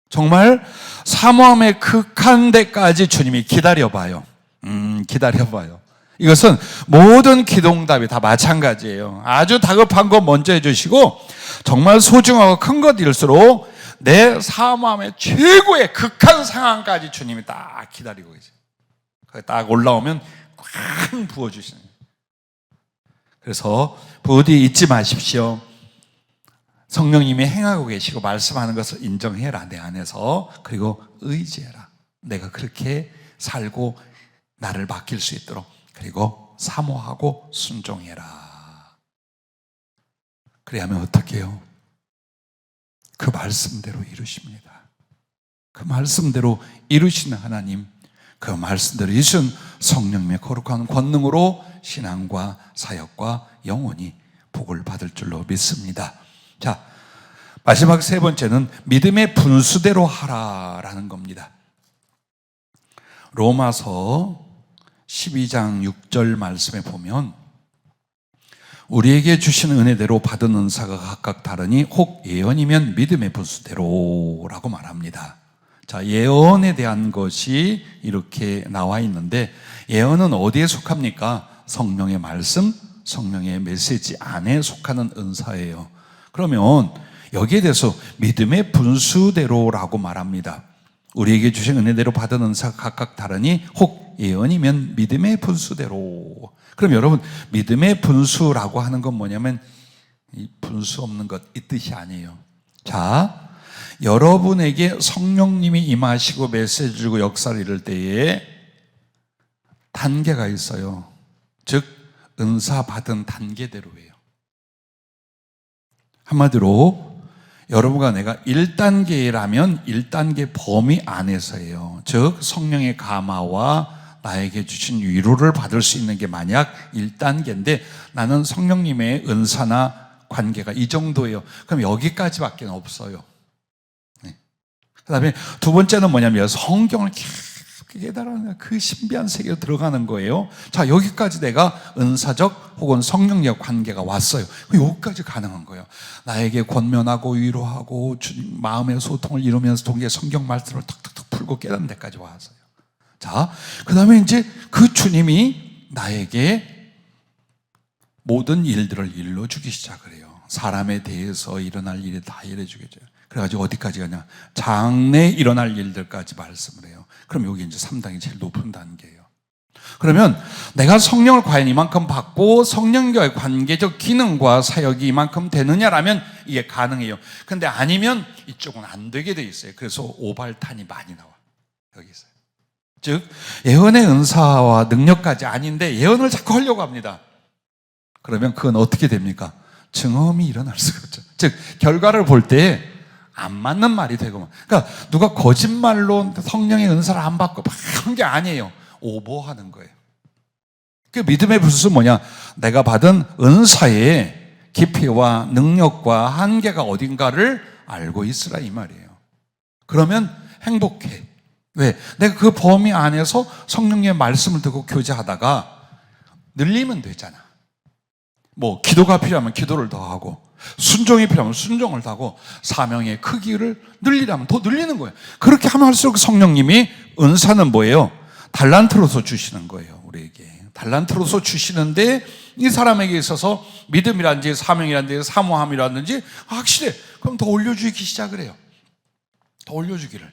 정말 사모함의 극한 데까지 주님이 기다려봐요. 기다려봐요. 이것은 모든 기도응답이 다 마찬가지예요. 아주 다급한 것 먼저 해주시고 정말 소중하고 큰 것일수록 내 사모함의 최고의 극한 상황까지 주님이 딱 기다리고 계세요. 딱 올라오면 꽉 부어주시는 거예요. 그래서 부디 잊지 마십시오. 성령님이 행하고 계시고 말씀하는 것을 인정해라, 내 안에서. 그리고 의지해라. 내가 그렇게 살고 나를 맡길 수 있도록. 그리고 사모하고 순종해라. 그래야면 어떻게 해요? 그 말씀대로 이루십니다. 그 말씀대로 이루시는 하나님, 그 말씀대로 이루신 성령님의 거룩한 권능으로 신앙과 사역과 영원히 복을 받을 줄로 믿습니다. 자, 마지막 세 번째는 믿음의 분수대로 하라라는 겁니다. 로마서 12장 6절 말씀에 보면 우리에게 주시는 은혜대로 받은 은사가 각각 다르니 혹 예언이면 믿음의 분수대로라고 말합니다. 자, 예언에 대한 것이 이렇게 나와 있는데 예언은 어디에 속합니까? 성령의 말씀, 성령의 메시지 안에 속하는 은사예요. 그러면 여기에 대해서 믿음의 분수대로라고 말합니다. 우리에게 주신 은혜대로 받은 은사가 각각 다르니 혹 예언이면 믿음의 분수대로. 그럼 여러분, 믿음의 분수라고 하는 건 뭐냐면 이 분수 없는 것, 이 뜻이 아니에요. 자, 여러분에게 성령님이 임하시고 메시지 주고 역사를 이룰 때에 단계가 있어요. 즉 은사 받은 단계대로예요. 한마디로 여러분과 내가 1단계라면 1단계 범위 안에서예요. 즉 성령의 감화와 나에게 주신 위로를 받을 수 있는 게 만약 1단계인데 나는 성령님의 은사나 관계가 이 정도예요. 그럼 여기까지밖에 없어요. 네. 그 다음에 두 번째는 뭐냐면 성경을 계속 깨달아내는 그 신비한 세계로 들어가는 거예요. 자, 여기까지 내가 은사적 혹은 성령적 관계가 왔어요. 여기까지 가능한 거예요. 나에게 권면하고 위로하고 마음의 소통을 이루면서 동시에 성경 말씀을 탁탁탁 풀고 깨닫는 데까지 왔어요. 자, 그 다음에 이제 그 주님이 나에게 모든 일들을 일러주기 시작을 해요. 사람에 대해서 일어날 일이 다 일해주겠죠. 그래가지고 어디까지 가냐? 장래에 일어날 일들까지 말씀을 해요. 그럼 여기 이제 3단이 제일 높은 단계예요. 그러면 내가 성령을 과연 이만큼 받고 성령과의 관계적 기능과 사역이 이만큼 되느냐라면 이게 가능해요. 근데 아니면 이쪽은 안 되게 돼 있어요. 그래서 오발탄이 많이 나와. 여기 있어요. 즉 예언의 은사와 능력까지 아닌데 예언을 자꾸 하려고 합니다. 그러면 그건 어떻게 됩니까? 증험이 일어날 수가 없죠. 즉 결과를 볼 때 안 맞는 말이 되고, 그러니까 누가 거짓말로 성령의 은사를 안 받고 막 그런 게 아니에요. 오버하는 거예요. 그 믿음의 분수는 뭐냐? 내가 받은 은사의 깊이와 능력과 한계가 어딘가를 알고 있으라 이 말이에요. 그러면 행복해. 왜? 내가 그 범위 안에서 성령의 말씀을 듣고 교제하다가 늘리면 되잖아. 뭐 기도가 필요하면 기도를 더 하고 순종이 필요하면 순종을 더 하고 사명의 크기를 늘리라면 더 늘리는 거예요. 그렇게 하면 할수록 성령님이 은사는 뭐예요? 달란트로서 주시는 거예요. 우리에게 달란트로서 주시는데 이 사람에게 있어서 믿음이라든지 사명이라든지 사모함이라든지 확실해. 그럼 더 올려주기 시작을 해요. 더 올려주기를.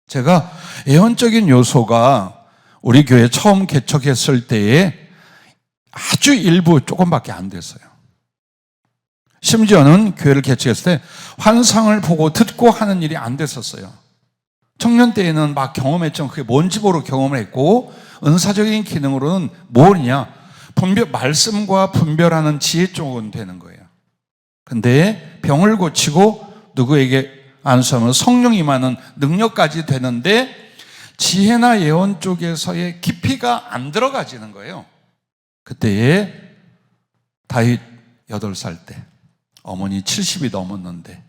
제가 예언적인 요소가 우리 교회 처음 개척했을 때에 아주 일부 조금밖에 안 됐어요. 심지어는 교회를 개척했을 때 환상을 보고 듣고 하는 일이 안 됐었어요. 청년 때에는 막 경험했지만 그게 뭔지 모르고 경험을 했고 은사적인 기능으로는 뭐냐? 말씀과 분별하는 지혜 쪽은 되는 거예요. 근데 병을 고치고 누구에게 안수하면 성령이 임하는 능력까지 되는데 지혜나 예언 쪽에서의 깊이가 안 들어가지는 거예요. 그때에 다윗 8살 때 어머니 70이 넘었는데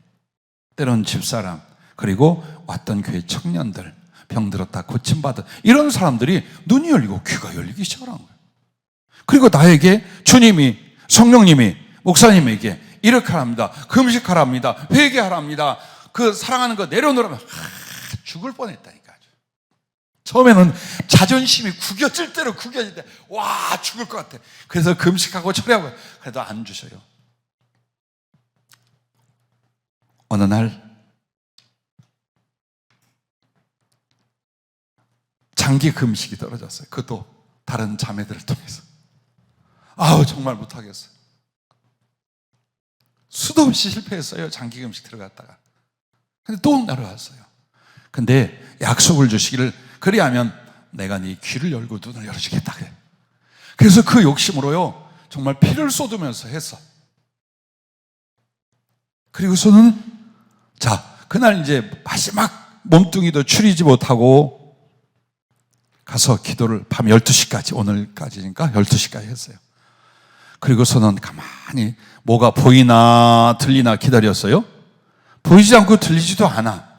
때론 집사람 그리고 왔던 교회 청년들 병들었다 고침받은 이런 사람들이 눈이 열리고 귀가 열리기 시작한 거예요. 그리고 나에게 주님이 성령님이 목사님에게 이렇게 하랍니다. 금식하랍니다. 회개하랍니다. 그 사랑하는 거 내려놓으라면 죽을 뻔했다니까. 처음에는 자존심이 구겨질 대로 구겨질 때 와 죽을 것 같아. 그래서 금식하고 철회하고 그래도 안 주셔요. 어느 날 장기 금식이 떨어졌어요. 그것도 다른 자매들을 통해서. 아우 정말 못하겠어요. 수도 없이 실패했어요. 장기 금식 들어갔다가. 근데 또 내려왔어요. 근데 약속을 주시기를 그리하면 내가 네 귀를 열고 눈을 열어주겠다. 그래서 그 욕심으로요 정말 피를 쏟으면서 했어. 그리고서는 자 그날 이제 마지막 몸뚱이도 추리지 못하고 가서 기도를 밤 12시까지 오늘까지니까 12시까지 했어요. 그리고서는 가만히 뭐가 보이나 들리나 기다렸어요. 보이지 않고 들리지도 않아.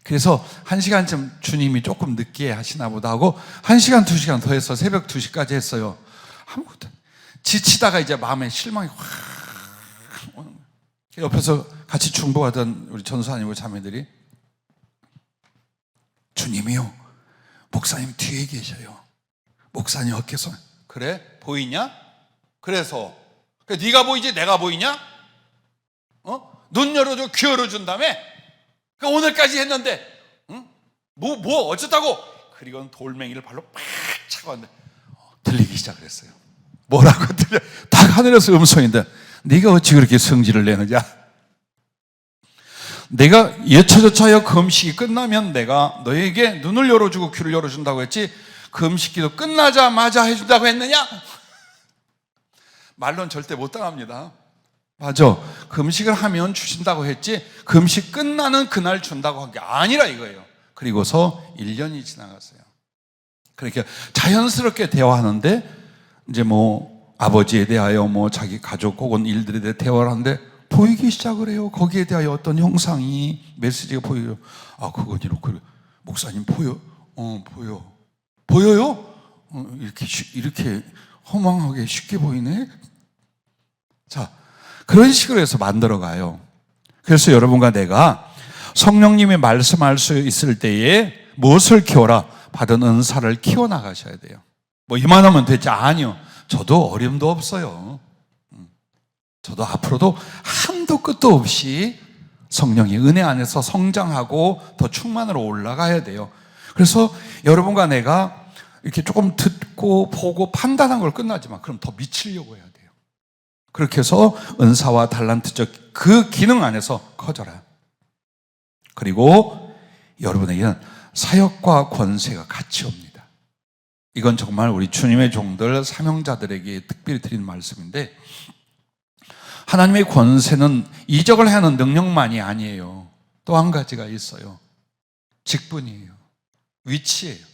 그래서 1시간쯤 주님이 조금 늦게 하시나 보다 하고 1시간, 2시간 더 해서 새벽 2시까지 했어요. 아무것도 지치다가 이제 마음에 실망이 확 오는 거예요. 옆에서 같이 중보하던 우리 전사님과 자매들이 주님이요 목사님 뒤에 계셔요. 목사님 어깨서 그래? 보이냐? 그래서 네가 보이지 내가 보이냐? 눈 열어줘 귀 열어준다며? 오늘까지 했는데 뭐 어쩌다고? 그리고는 돌멩이를 발로 팍 차고 왔는데 들리기 시작했어요. 뭐라고 들려? 딱 하늘에서 음성인데 네가 어찌 그렇게 성질을 내느냐? 내가 여차저차하여 금식이 끝나면 내가 너에게 눈을 열어주고 귀를 열어준다고 했지 금식기도 끝나자마자 해준다고 했느냐? 말로는 절대 못 당합니다. 맞아. 금식을 하면 주신다고 했지 금식 끝나는 그날 준다고 한 게 아니라 이거예요. 그리고서 1년이 지나갔어요. 그렇게 자연스럽게 대화하는데 이제 뭐 아버지에 대하여 뭐 자기 가족 혹은 일들에 대해 대화를 하는데 보이기 시작을 해요. 거기에 대하여 어떤 형상이 메시지가 보여요. 아 그건 이렇게 목사님 보여? 보여. 보여요? 이렇게 허망하게 쉽게 보이네. 자 그런 식으로 해서 만들어가요. 그래서 여러분과 내가 성령님이 말씀할 수 있을 때에 무엇을 키워라? 받은 은사를 키워나가셔야 돼요. 뭐 이만하면 되지? 아니요. 저도 어려움도 없어요. 저도 앞으로도 한도 끝도 없이 성령의 은혜 안에서 성장하고 더 충만으로 올라가야 돼요. 그래서 여러분과 내가 이렇게 조금 듣고 보고 판단한 걸 끝나지만 그럼 더 미치려고 해야 돼요. 그렇게 해서 은사와 달란트적 그 기능 안에서 커져라. 그리고 여러분에게는 사역과 권세가 같이 옵니다. 이건 정말 우리 주님의 종들 사명자들에게 특별히 드리는 말씀인데 하나님의 권세는 이적을 하는 능력만이 아니에요. 또 한 가지가 있어요. 직분이에요. 위치예요.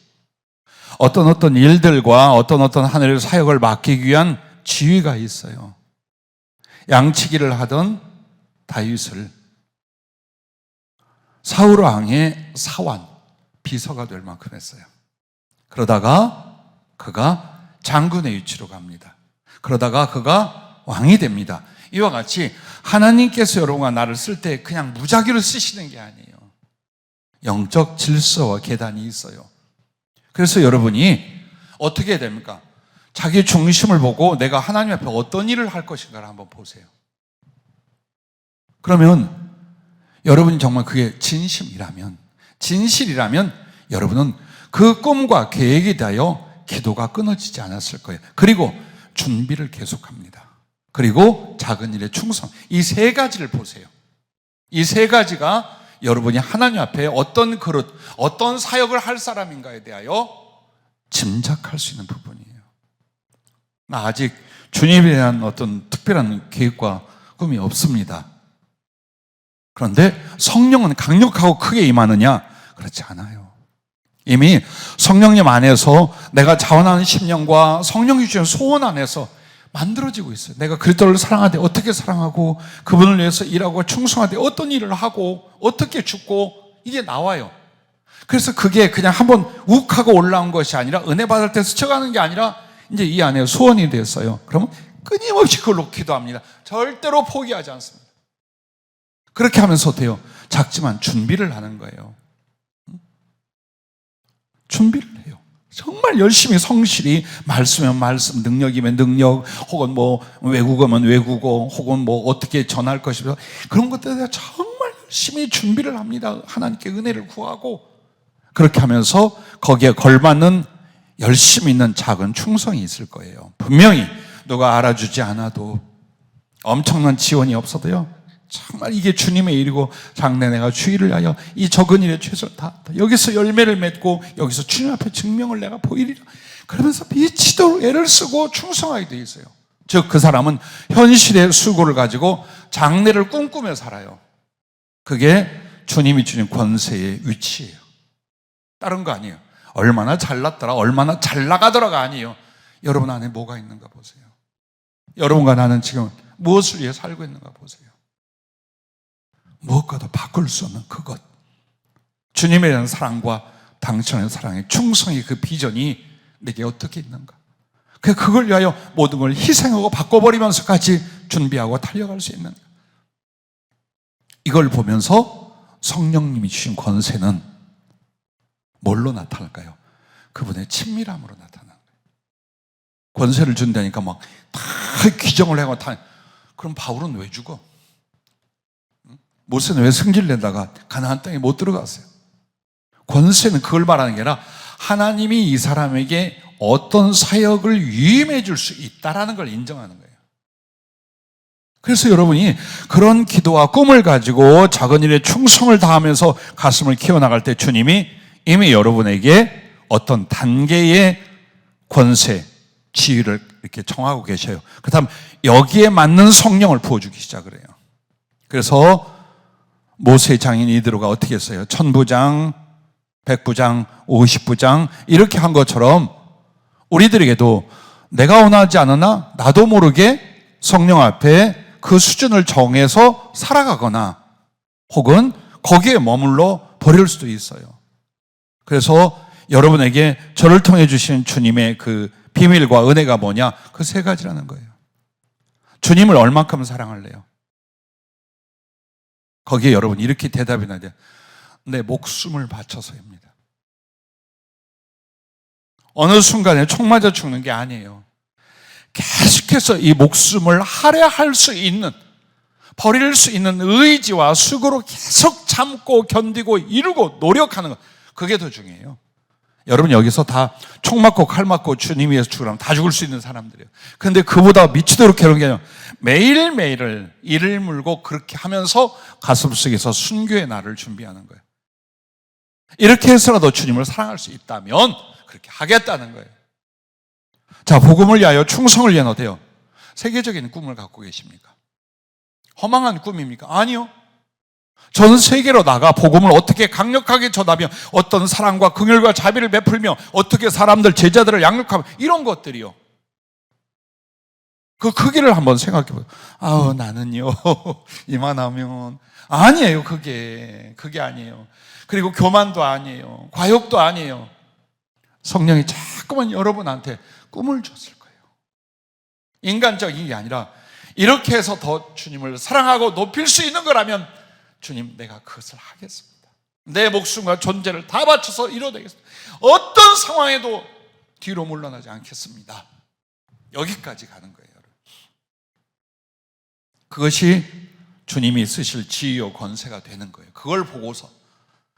어떤 일들과 어떤 하늘의 사역을 맡기기 위한 지위가 있어요. 양치기를 하던 다윗을 사울 왕의 사환, 비서가 될 만큼 했어요. 그러다가 그가 장군의 위치로 갑니다. 그러다가 그가 왕이 됩니다. 이와 같이 하나님께서 여러분과 나를 쓸 때 그냥 무작위로 쓰시는 게 아니에요. 영적 질서와 계단이 있어요. 그래서 여러분이 어떻게 해야 됩니까? 자기 중심을 보고 내가 하나님 앞에 어떤 일을 할 것인가를 한번 보세요. 그러면 여러분이 정말 그게 진실이라면 여러분은 그 꿈과 계획에 대하여 기도가 끊어지지 않았을 거예요. 그리고 준비를 계속합니다. 그리고 작은 일에 충성. 이 세 가지를 보세요. 이 세 가지가 여러분이 하나님 앞에 어떤 그릇, 어떤 사역을 할 사람인가에 대하여 짐작할 수 있는 부분이에요. 나 아직 주님에 대한 어떤 특별한 계획과 꿈이 없습니다. 그런데 성령은 강력하고 크게 임하느냐? 그렇지 않아요. 이미 성령님 안에서 내가 자원하는 심령과 성령이 주신 소원 안에서 만들어지고 있어요. 내가 그리스도를 사랑하되 어떻게 사랑하고, 그분을 위해서 일하고 충성하되 어떤 일을 하고 어떻게 죽고, 이게 나와요. 그래서 그게 그냥 한번 욱 하고 올라온 것이 아니라, 은혜 받을 때 스쳐가는 게 아니라 이제 이 안에 소원이 됐어요. 그러면 끊임없이 그걸로 기도합니다. 절대로 포기하지 않습니다. 그렇게 하면서 어때요? 작지만 준비를 하는 거예요. 준비를 해요. 정말 열심히 성실히, 말씀이면 말씀, 능력이면 능력, 혹은 뭐 외국어면 외국어, 혹은 뭐 어떻게 전할 것이며, 그런 것들에 대해 정말 열심히 준비를 합니다. 하나님께 은혜를 구하고. 그렇게 하면서 거기에 걸맞는 열심히 있는 작은 충성이 있을 거예요. 분명히 누가 알아주지 않아도, 엄청난 지원이 없어도요, 정말 이게 주님의 일이고, 장래 내가 주의를 위하여 이 적은 일에 최선을 다한다, 여기서 열매를 맺고 여기서 주님 앞에 증명을 내가 보이리라, 그러면서 미치도록 애를 쓰고 충성하게 돼 있어요. 즉 그 사람은 현실의 수고를 가지고 장래를 꿈꾸며 살아요. 그게 주님이 주신 권세의 위치예요. 다른 거 아니에요. 얼마나 잘났더라, 얼마나 잘 나가더라가 아니에요. 여러분 안에 뭐가 있는가 보세요. 여러분과 나는 지금 무엇을 위해 살고 있는가 보세요. 무엇과도 바꿀 수 없는 그것, 주님에 대한 사랑과 당신의 사랑의 충성의 그 비전이 내게 어떻게 있는가. 그걸 위하여 모든 걸 희생하고 바꿔버리면서까지 준비하고 달려갈 수 있는가. 이걸 보면서 성령님이 주신 권세는 뭘로 나타날까요? 그분의 친밀함으로 나타나는 거예요. 권세를 준다니까 막 다 규정을 하고 다. 그럼 바울은 왜 죽어? 모세는 왜 승질 내다가 가나안 땅에 못 들어갔어요? 권세는 그걸 말하는 게 아니라, 하나님이 이 사람에게 어떤 사역을 위임해 줄 수 있다라는 걸 인정하는 거예요. 그래서 여러분이 그런 기도와 꿈을 가지고 작은 일에 충성을 다하면서 가슴을 키워나갈 때, 주님이 이미 여러분에게 어떤 단계의 권세, 지위를 이렇게 정하고 계셔요. 그 다음 여기에 맞는 성령을 부어주기 시작을 해요. 그래서 모세 장인 이드로가 어떻게 했어요? 1000부장, 100부장, 50부장 이렇게 한 것처럼 우리들에게도 내가 원하지 않으나 나도 모르게 성령 앞에 그 수준을 정해서 살아가거나, 혹은 거기에 머물러 버릴 수도 있어요. 그래서 여러분에게 저를 통해 주신 주님의 그 비밀과 은혜가 뭐냐? 그 세 가지라는 거예요. 주님을 얼만큼 사랑할래요? 거기에 여러분 이렇게 대답이 나야 돼요. 내 목숨을 바쳐서입니다. 어느 순간에 총 맞아 죽는 게 아니에요. 계속해서 이 목숨을 할애할 수 있는, 버릴 수 있는 의지와 수고로 계속 참고 견디고 이루고 노력하는 것, 그게 더 중요해요. 여러분 여기서 다 총 맞고 칼 맞고 주님 위해서 죽으라면 다 죽을 수 있는 사람들이에요. 그런데 그보다 미치도록 괴로운 게 아니라 매일매일을 이를 물고 그렇게 하면서 가슴속에서 순교의 날을 준비하는 거예요. 이렇게 해서라도 주님을 사랑할 수 있다면 그렇게 하겠다는 거예요. 자, 복음을 위하여 충성을 위한 어때요? 세계적인 꿈을 갖고 계십니까? 허망한 꿈입니까? 아니요. 전 세계로 나가 복음을 어떻게 강력하게 전하며, 어떤 사랑과 긍휼과 자비를 베풀며, 어떻게 사람들, 제자들을 양육하며, 이런 것들이요. 그 크기를 한번 생각해 보세요. 아우, 나는요 이만하면. 아니에요. 그게 아니에요. 그리고 교만도 아니에요. 과욕도 아니에요. 성령이 자꾸만 여러분한테 꿈을 줬을 거예요. 인간적인 게 아니라 이렇게 해서 더 주님을 사랑하고 높일 수 있는 거라면, 주님, 내가 그것을 하겠습니다. 내 목숨과 존재를 다 바쳐서 이뤄내겠습니다. 어떤 상황에도 뒤로 물러나지 않겠습니다. 여기까지 가는 거예요. 그것이 주님이 쓰실 지위요 권세가 되는 거예요. 그걸 보고서.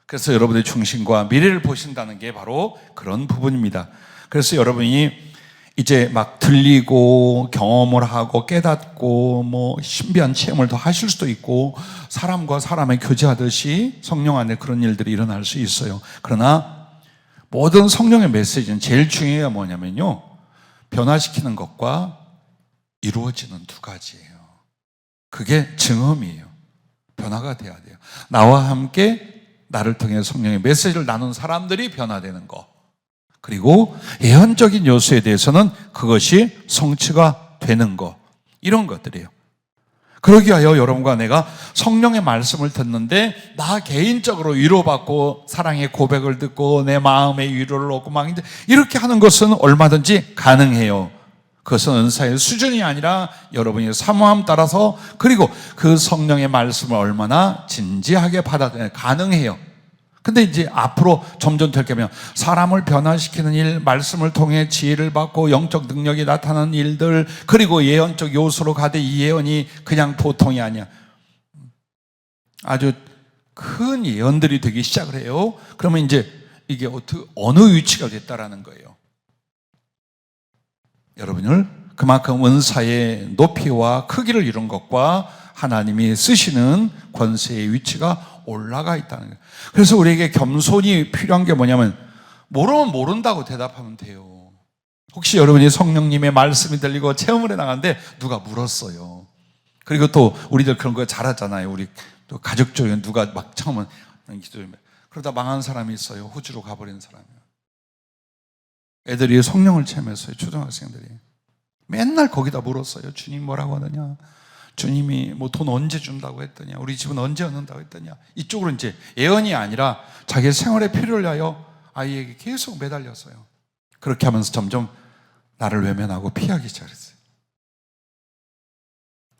그래서 여러분의 중심과 미래를 보신다는 게 바로 그런 부분입니다. 그래서 여러분이 이제 막 들리고 경험을 하고 깨닫고 뭐 신비한 체험을 더 하실 수도 있고, 사람과 사람의 교제하듯이 성령 안에 그런 일들이 일어날 수 있어요. 그러나 모든 성령의 메시지는 제일 중요한 게 뭐냐면요, 변화시키는 것과 이루어지는 두 가지예요. 그게 증험이에요. 변화가 돼야 돼요. 나와 함께 나를 통해 성령의 메시지를 나눈 사람들이 변화되는 것, 그리고 예언적인 요소에 대해서는 그것이 성취가 되는 것, 이런 것들이에요. 그러기 위하여 여러분과 내가 성령의 말씀을 듣는데 나 개인적으로 위로받고 사랑의 고백을 듣고 내 마음의 위로를 얻고 막 이렇게 하는 것은 얼마든지 가능해요. 그것은 은사의 수준이 아니라 여러분의 사모함 따라서, 그리고 그 성령의 말씀을 얼마나 진지하게 받아들여야 가능해요. 근데 이제 앞으로 점점 될 거면 사람을 변화시키는 일, 말씀을 통해 지혜를 받고 영적 능력이 나타나는 일들, 그리고 예언적 요소로 가되 이 예언이 그냥 보통이 아니야. 아주 큰 예언들이 되기 시작을 해요. 그러면 이제 이게 어느 위치가 됐다라는 거예요. 여러분을 그만큼 은사의 높이와 크기를 이룬 것과 하나님이 쓰시는 권세의 위치가 올라가 있다는 거예요. 그래서 우리에게 겸손이 필요한 게 뭐냐면, 모르면 모른다고 대답하면 돼요. 혹시 여러분이 성령님의 말씀이 들리고 체험을 해나가는데 누가 물었어요. 그리고 또 우리들 그런 거 잘하잖아요. 우리 또 가족 중에 누가 막 처음은 기도를 그러다 망한 사람이 있어요. 호주로 가버린 사람이요. 애들이 성령을 체험했어요. 초등학생들이. 맨날 거기다 물었어요. 주님 뭐라고 하느냐, 주님이 뭐 돈 언제 준다고 했더냐, 우리 집은 언제 얻는다고 했더냐. 이쪽으로 이제 예언이 아니라 자기의 생활의 필요를 위하여 아이에게 계속 매달렸어요. 그렇게 하면서 점점 나를 외면하고 피하기 시작했어요.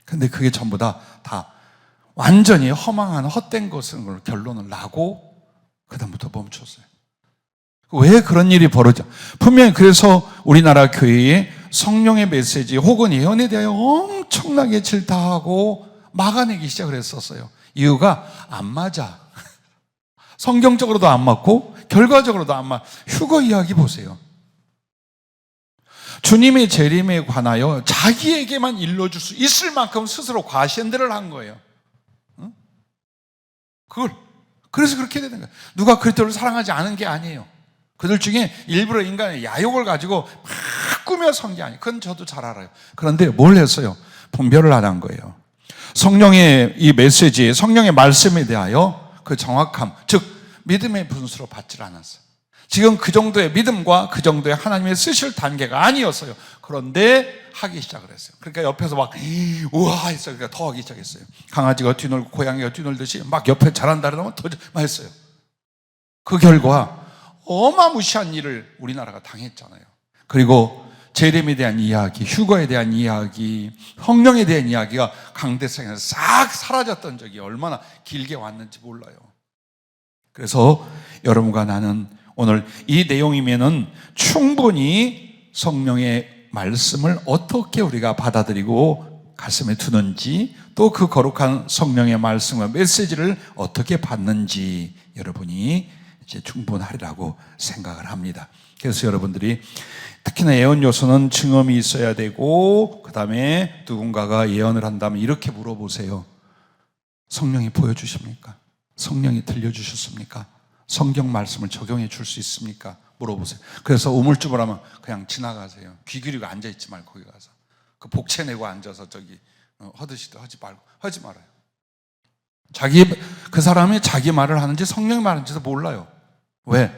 근데 그게 전부 다 완전히 허망한 헛된 것을 결론을 나고 그다음부터 멈췄어요. 왜 그런 일이 벌어져? 분명히 그래서 우리나라 교회에 성령의 메시지 혹은 예언에 대하여 엄청나게 질타하고 막아내기 시작을 했었어요. 이유가 안 맞아. 성경적으로도 안 맞고 결과적으로도 안 맞아. 휴거 이야기 보세요. 주님의 재림에 관하여 자기에게만 일러줄 수 있을 만큼 스스로 과시현대를 한 거예요. 응? 그래서 그렇게 되는 거예요. 누가 그리스도를 사랑하지 않은 게 아니에요. 그들 중에 일부러 인간의 야욕을 가지고 막 꾸며 선 게 아니에요. 그건 저도 잘 알아요. 그런데 뭘 했어요? 분별을 안 한 거예요. 성령의 이 메시지, 성령의 말씀에 대하여 그 정확함, 즉 믿음의 분수로 받질 않았어요. 지금 그 정도의 믿음과 그 정도의 하나님의 쓰실 단계가 아니었어요. 그런데 하기 시작을 했어요. 그러니까 옆에서 막 우와 했어요. 그러니까 더 하기 시작했어요. 강아지가 뛰놀고 고양이가 뛰놀듯이 막 옆에 잘한다 그러면 더 했어요. 그 결과 어마무시한 일을 우리나라가 당했잖아요. 그리고 재림에 대한 이야기, 휴거에 대한 이야기, 성령에 대한 이야기가 강대상에서 싹 사라졌던 적이 얼마나 길게 왔는지 몰라요. 그래서 여러분과 나는 오늘 이 내용이면은 충분히 성령의 말씀을 어떻게 우리가 받아들이고 가슴에 두는지, 또 그 거룩한 성령의 말씀과 메시지를 어떻게 받는지 여러분이 이제 충분하리라고 생각을 합니다. 그래서 여러분들이 특히나 예언 요소는 증언이 있어야 되고, 그 다음에 누군가가 예언을 한다면 이렇게 물어보세요. 성령이 보여주십니까? 성령이 들려주셨습니까? 성경 말씀을 적용해 줄 수 있습니까? 물어보세요. 그래서 우물쭈물하면 그냥 지나가세요. 귀 기울이고 앉아있지 말고 거기 가서 그 복채 내고 앉아서 저기 허드시도 하지 말아요. 그 사람이 자기 말을 하는지 성령이 말하는지도 몰라요. 왜?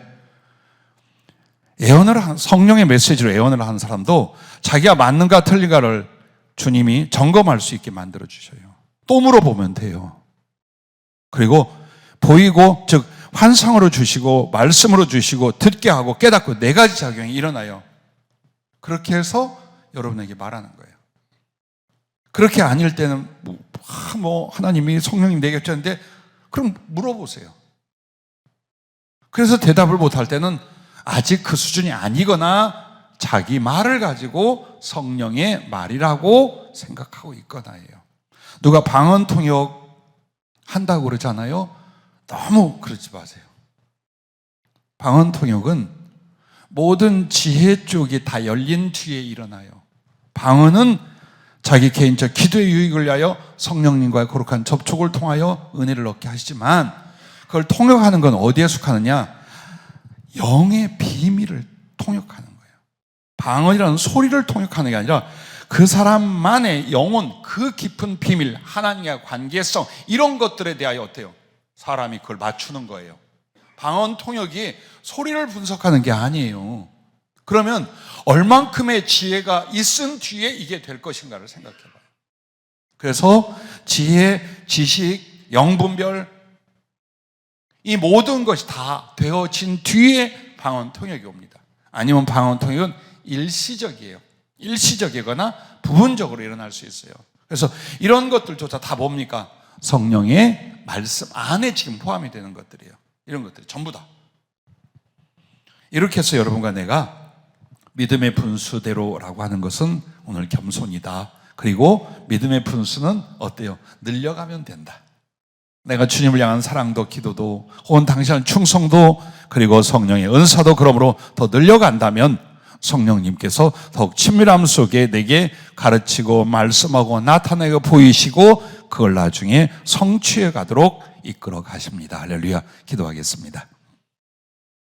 성령의 메시지로 예언을 하는 사람도 자기가 맞는가 틀린가를 주님이 점검할 수 있게 만들어 주셔요. 또 물어보면 돼요. 그리고 보이고, 즉 환상으로 주시고 말씀으로 주시고 듣게 하고 깨닫고 네 가지 작용이 일어나요. 그렇게 해서 여러분에게 말하는 거예요. 그렇게 아닐 때는 하나님이 성령님 내게 줬는데 그럼 물어보세요. 그래서 대답을 못할 때는 아직 그 수준이 아니거나 자기 말을 가지고 성령의 말이라고 생각하고 있거나예요. 누가 방언 통역 한다고 그러잖아요. 너무 그러지 마세요. 방언 통역은 모든 지혜 쪽이 다 열린 뒤에 일어나요. 방언은 자기 개인적 기도의 유익을 위하여 성령님과의 거룩한 접촉을 통하여 은혜를 얻게 하시지만, 그걸 통역하는 건 어디에 속하느냐? 영의 비밀을 통역하는 거예요. 방언이라는 소리를 통역하는 게 아니라 그 사람만의 영혼, 그 깊은 비밀, 하나님과의 관계성, 이런 것들에 대하여 어때요? 사람이 그걸 맞추는 거예요. 방언 통역이 소리를 분석하는 게 아니에요. 그러면 얼만큼의 지혜가 있은 뒤에 이게 될 것인가를 생각해 봐요. 그래서 지혜, 지식, 영분별 이 모든 것이 다 되어진 뒤에 방언 통역이 옵니다. 아니면 방언 통역은 일시적이에요. 일시적이거나 부분적으로 일어날 수 있어요. 그래서 이런 것들조차 다 뭡니까? 성령의 말씀 안에 지금 포함이 되는 것들이에요. 이런 것들이 전부 다. 이렇게 해서 여러분과 내가 믿음의 분수대로라고 하는 것은 오늘 겸손이다. 그리고 믿음의 분수는 어때요? 늘려가면 된다. 내가 주님을 향한 사랑도 기도도 혹은 당신의 충성도 그리고 성령의 은사도 그러므로 더 늘려간다면 성령님께서 더욱 친밀함 속에 내게 가르치고 말씀하고 나타내고 보이시고 그걸 나중에 성취해 가도록 이끌어 가십니다. 할렐루야. 기도하겠습니다.